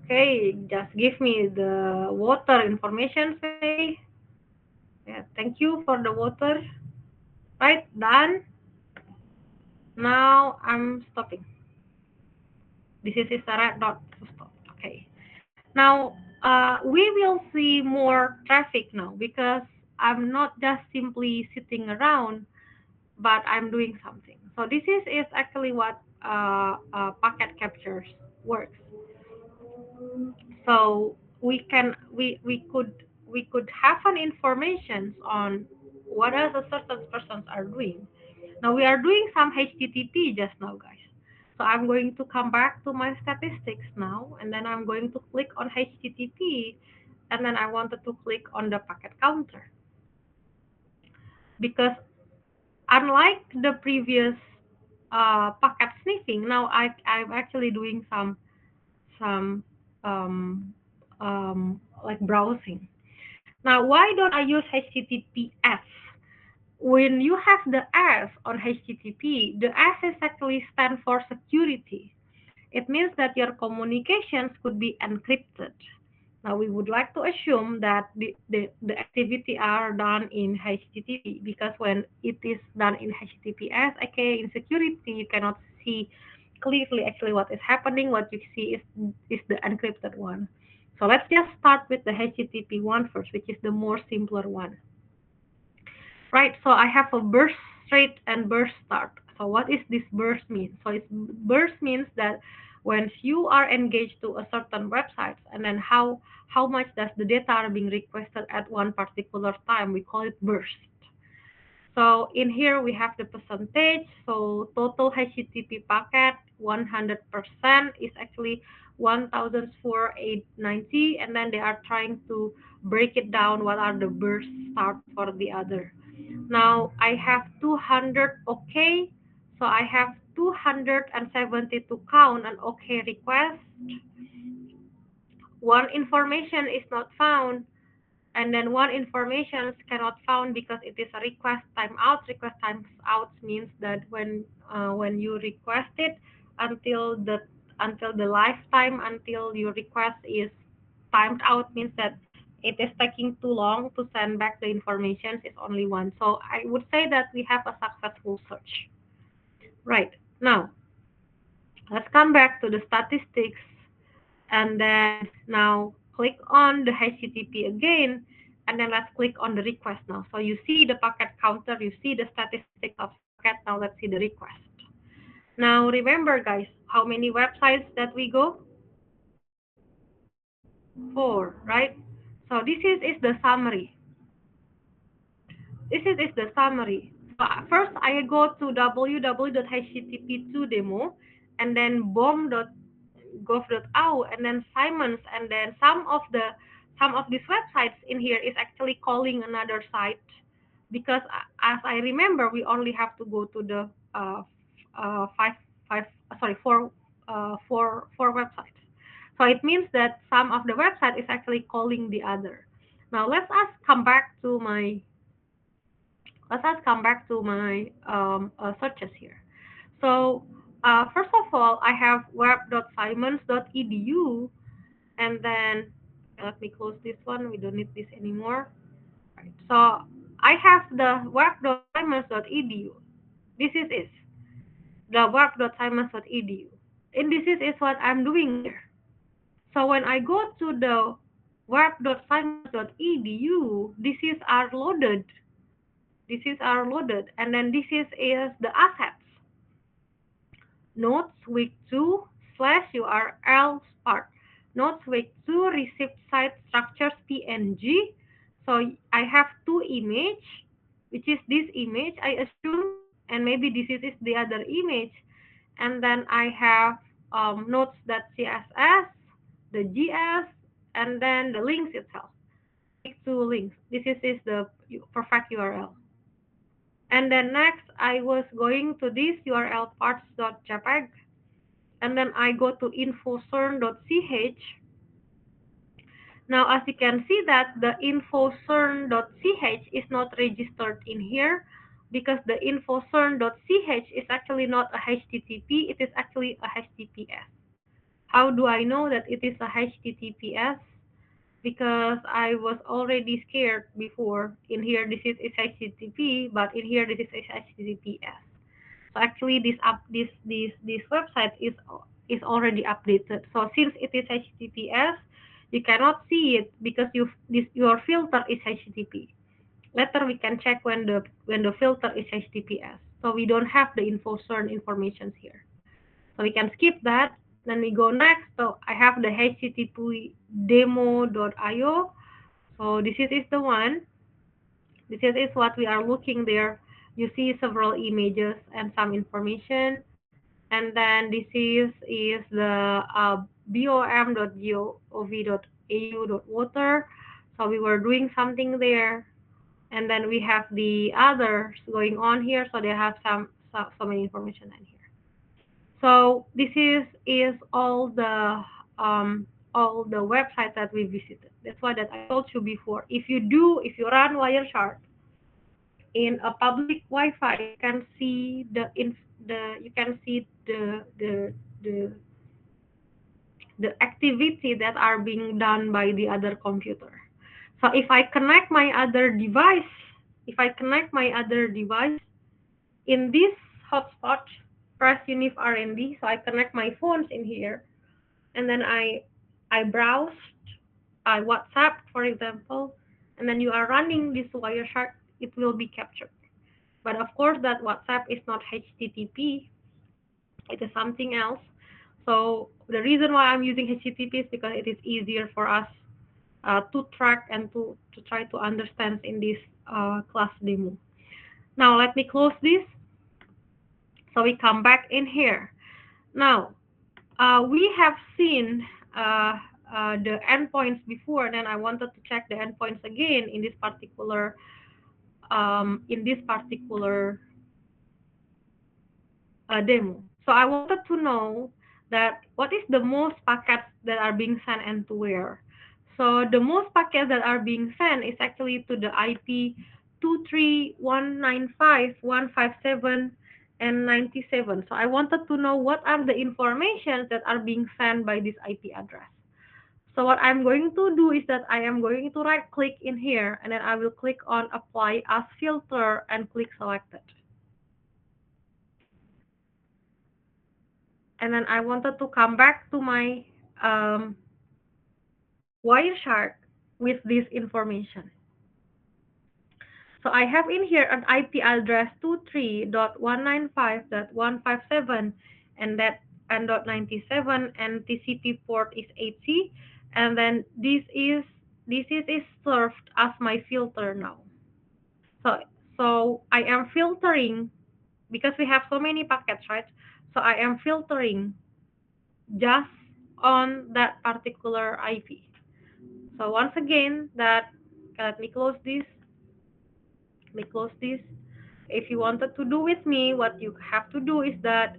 Okay, just give me the water information, say. Yeah, thank you for the water. Right, done. Now I'm stopping. This is a red dot to stop. Okay. Now we will see more traffic now because I'm not just simply sitting around, but I'm doing something. So this is actually what packet captures works. So we could have an information on what else a certain persons are doing. Now we are doing some HTTP just now, guys. So I'm going to come back to my statistics now, and then I'm going to click on HTTP, and then I wanted to click on the packet counter because unlike the previous packet sniffing, now I'm actually doing some like browsing. Now, why don't I use HTTPS? When you have the S on HTTP, the S exactly stands for security. It means that your communications could be encrypted. Now, we would like to assume that the activity are done in HTTP because when it is done in HTTPS, okay, in security, you cannot see clearly actually what is happening. What you see is the encrypted one. So let's just start with the HTTP one first, which is the more simpler one. Right, so I have a burst rate and burst start. So what is this burst mean? So burst means that when you are engaged to a certain website and then how much does the data are being requested at one particular time, we call it burst. So in here we have the percentage. So total HTTP packet 100% is actually 1,490, and then they are trying to break it down what are the burst start for the other. Now I have 200 OK, so I have 272 count an OK request. One information is not found, and then one information cannot found because it is a request timeout. Request timeout means that when you request it until the lifetime until your request is timed out means that it is taking too long to send back the information is only one. So I would say that we have a successful search. Right now, Let's come back to the statistics, and then now click on the HTTP again, and then let's click on the request now. So you see the packet counter, you see the statistics of packet. Now let's see the request. Now remember guys, how many websites that we go? 4, right? So this is the summary. This is the summary. So first I go to www.http2demo, and then bomb.gov.au, and then Simons, and then some of these websites in here is actually calling another site, because as I remember, we only have to go to the five five sorry four websites. So it means that some of the website is actually calling the other. Now come back to my searches here. So first of all, I have web.simons.edu, and then let me close this one. We don't need this anymore. Right. So I have the web.simons.edu. This is the web.simons.edu. And this is what I'm doing here. So when I go to the web.simons.edu, this is are loaded. This is are loaded, and then this is the assets. Notes week 2 slash URL part. Notes week 2 receipt site structures PNG. So I have two image, which is this image, I assume, and maybe this is the other image. And then I have notes.css, the GS, and then the links itself. Two links. This is the perfect URL. And then next, I was going to this URL parts.jpg, and then I go to infocern.ch. Now, as you can see that the infocern.ch is not registered in here, because the infocern.ch is actually not a HTTP, it is actually a HTTPS. How do I know that it is a HTTPS? Because I was already scared before. In here, this is HTTP, but in here, this is HTTPS. So actually, this website is already updated. So since it is HTTPS, you cannot see it because your filter is HTTP. Later we can check when the filter is HTTPS. So we don't have the infocern information here. So we can skip that. Then we go next. So I have the HTTP demo.io. So this is the one. This is what we are looking there. You see several images and some information. And then this is the bom.gov.au.water. So we were doing something there. And then we have the others going on here. So they have so many information in here. So this is all the websites that we visited. That's why that I told you before. If you run Wireshark in a public Wi-Fi, you can see the activity that are being done by the other computer. So if I connect my other device, in this hotspot, press Unif RND. So I connect my phones in here, and then I browse, I WhatsApp, for example, and then you are running this Wireshark, it will be captured. But of course, that WhatsApp is not HTTP; it is something else. So the reason why I'm using HTTP is because it is easier for us to track and to try to understand in this class demo. Now let me close this. So we come back in here. Now we have seen the endpoints before, and then I wanted to check the endpoints again in this particular demo. So I wanted to know that what is the most packets that are being sent and to where. So the most packets that are being sent is actually to the IP 23195.157 and 97. So I wanted to know what are the information that are being sent by this IP address. So what I'm going to do is that I am going to right click in here, and then I will click on apply as filter and click selected. and then I wanted to come back to my Wireshark with this information. So I have in here an IP address 23.195.157 and that and .97 and TCP port is 8C, and then this is served as my filter now. So I am filtering because we have so many packets, right? So I am filtering just on that particular IP. So once again, let me close this. Let me close this. If you wanted to do with me, what you have to do is that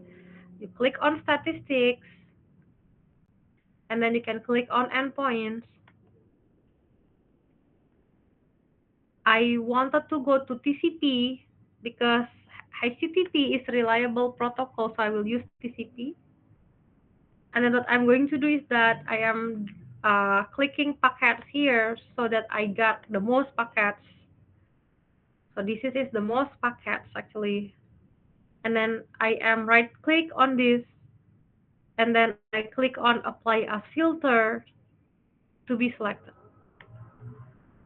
you click on statistics, and then you can click on endpoints. I wanted to go to TCP because HTTP is reliable protocol, so I will use TCP. And then what I'm going to do is that I am clicking packets here so that I got the most packets. So this is the most packets actually. And then I am right click on this, and then I click on apply as filter to be selected.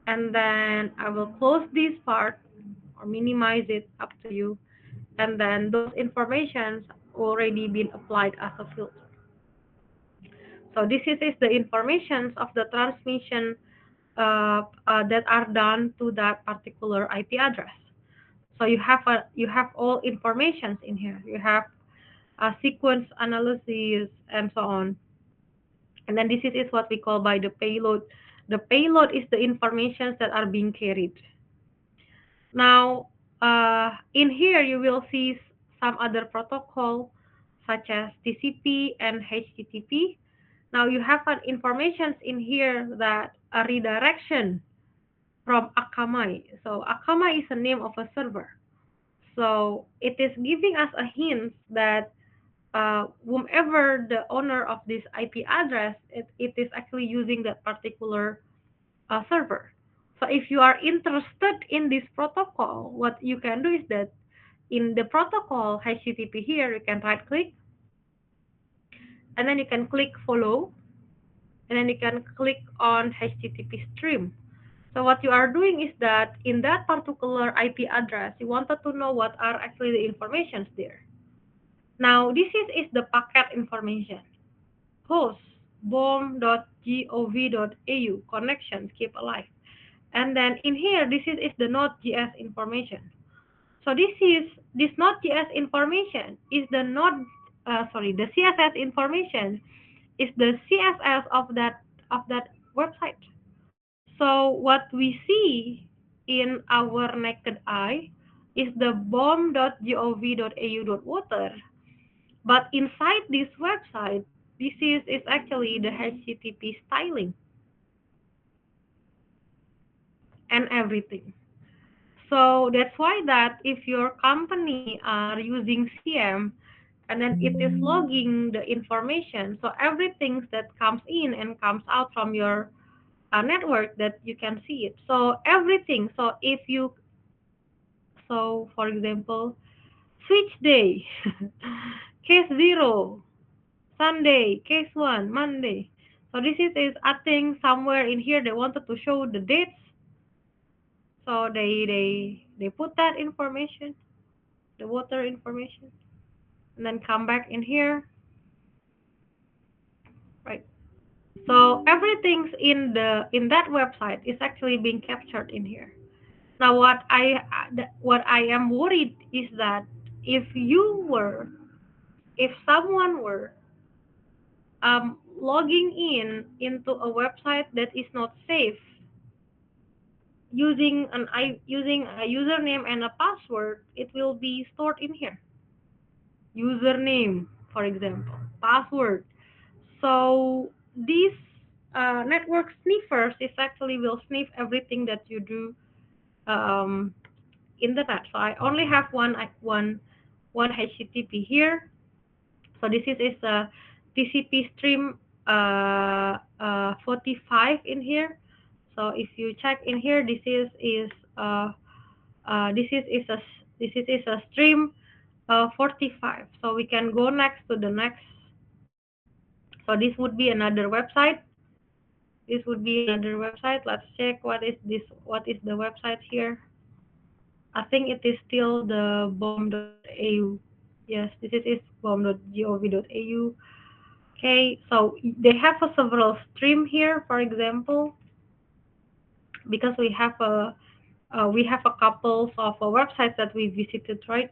And then I will close this part or minimize it, up to you. And then those informations already been applied as a filter. So this is the informations of the transmission that are done to that particular IP address. So you have all informations in here. You have a sequence analysis and so on. And then this is what we call by the payload. The payload is the informations that are being carried. Now, in here you will see some other protocol such as TCP and HTTP. Now you have an information in here that a redirection from Akamai. So Akamai is the name of a server. So it is giving us a hint that whomever the owner of this IP address, it is actually using that particular server. So if you are interested in this protocol, what you can do is that in the protocol HTTP here, you can right click, and then you can click follow, and then you can click on HTTP stream. So what you are doing is that in that particular IP address, you wanted to know what are actually the informations there. Now this is the packet information. Host bom.gov.au connection keep alive. And then in here, this is the Node.js information. So this Node.js information is the the CSS information is the CSS of that website. So what we see in our naked eye is the bom.gov.au.water, but inside this website, this is actually the HTTP styling and everything. So that's why that if your company are using CM and then it is logging the information, so everything that comes in and comes out from your network that you can see it. So everything. So for example, switch day, case 0, Sunday, case 1, Monday. So this is I think somewhere in here they wanted to show the dates. So they put that information, the water information, and then come back in here, right? So everything's in that website is actually being captured in here. Now what I am worried is that if if someone were logging into a website that is not safe using a username and a password, it will be stored in here. Username, for example, password. So these network sniffers is actually will sniff everything that you do um, in the net. So I only have one HTTP here. So this is a TCP stream 45 in here. So if you check in here, this is a stream 45. So we can go next to the next So this would be another website. This would be another website. Let's check what is this. What is the website here? I think it is still the bomb.au. Yes, this is bomb.gov.au. Okay, so they have a several stream here, for example, because we have a couple of websites that we visited, right?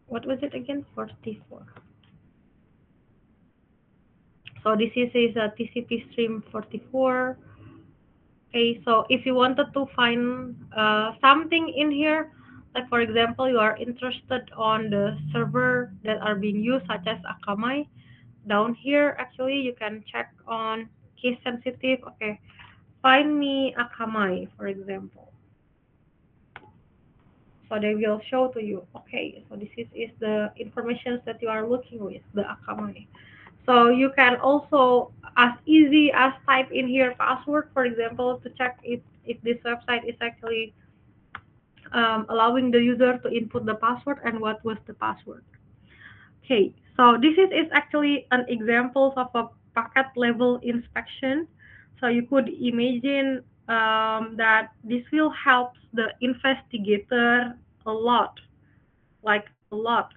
What was it again? 44. So this is a TCP stream 44. Okay, so if you wanted to find something in here, like for example, you are interested on the server that are being used, such as Akamai, down here, actually, you can check on case sensitive. Okay, find me Akamai, for example. So they will show to you, okay, so this is the information that you are looking with, the Akamai. So you can also, as easy as type in here password, for example, to check if this website is actually allowing the user to input the password and what was the password. Okay, so this is actually an example of a packet level inspection. So you could imagine that this will help the investigator a lot, like a lot.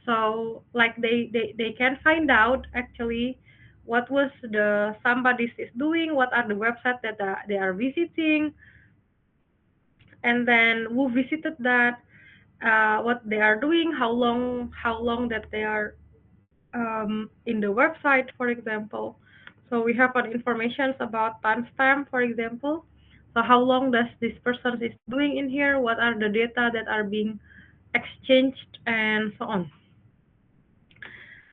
So like they can find out actually what was the somebody is doing, what are the websites that they are visiting, and then who visited that, what they are doing, how long that they are in the website, for example. So we have information about timestamp, for example. So how long does this person is doing in here? What are the data that are being exchanged, and so on.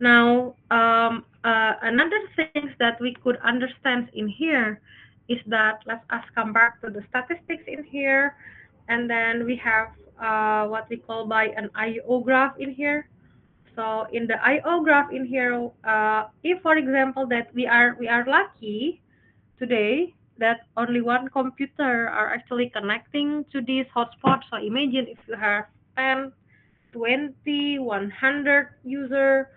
Now, another things that we could understand in here is that let us come back to the statistics in here, and then we have what we call by an IO graph in here. So in the IO graph in here, if for example that we are lucky today that only one computer are actually connecting to this hotspot. So imagine if you have 10, 20, 100 user.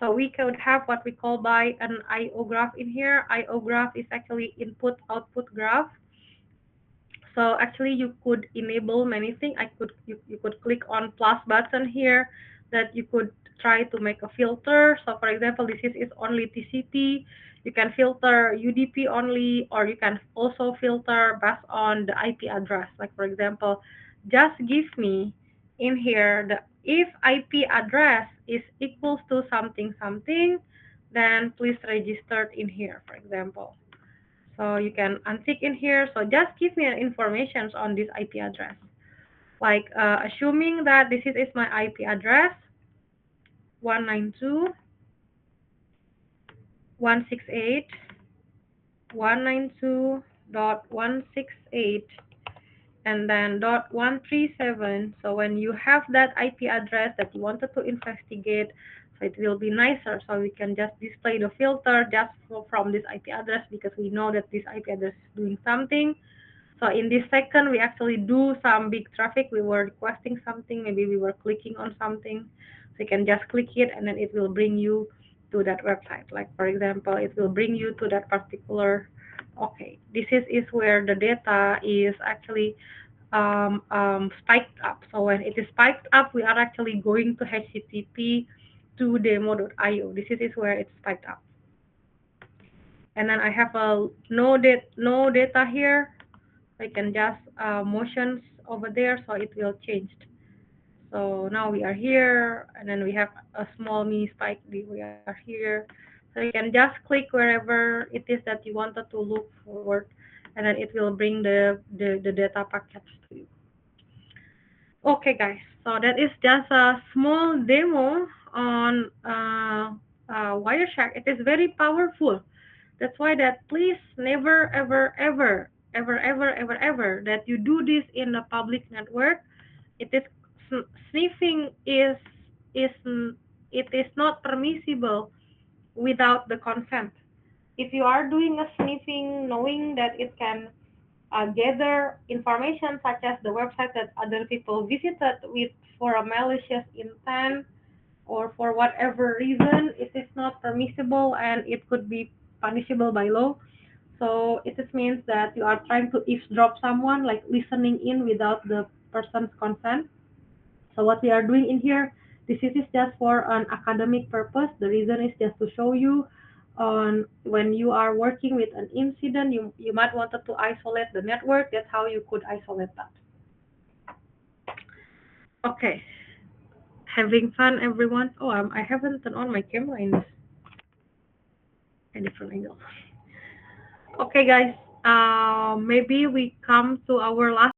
So we could have what we call by an IO graph in here. IO graph is actually input output graph. So actually you could enable many things. You could click on plus button here that you could try to make a filter. So for example, this is only TCP. You can filter UDP only, or you can also filter based on the IP address. Like for example, just give me in here the if IP address is equals to something something, then please register in here, for example. So you can untick in here. So just give me an information on this IP address. Like assuming that this is my IP address, 192.168.192.168, and then .137. So when you have that IP address that you wanted to investigate, so it will be nicer. So we can just display the filter just from this IP address, because we know that this IP address is doing something. So in this second, we actually do some big traffic. We were requesting something, maybe we were clicking on something. So you can just click it, and then it will bring you to that website. Like for example, it will bring you to that particular. Okay, this is where the data is actually spiked up. So when it is spiked up, we are actually going to HTTP to demo.io. This is where it's spiked up. And then I have a no data here. I can just motions over there, so it will change. So now we are here, and then we have a small mini spike. We are here. So you can just click wherever it is that you wanted to look forward, and then it will bring the data packets to you. Okay, guys. So that is just a small demo on Wireshark. It is very powerful. That's why that please never ever that you do this in a public network. It is sniffing is it is not permissible without the consent. If you are doing a sniffing knowing that it can gather information such as the website that other people visited with for a malicious intent, or for whatever reason it is not permissible and it could be punishable by law. So it just means that you are trying to eavesdrop someone, like listening in without the person's consent. So what we are doing in here, this is just for an academic purpose. The reason is just to show you on when you are working with an incident, you might wanted to isolate the network. That's how you could isolate that. Okay, having fun, everyone. Oh, I haven't turned on my camera in this a different angle. Okay, guys. Maybe we come to our last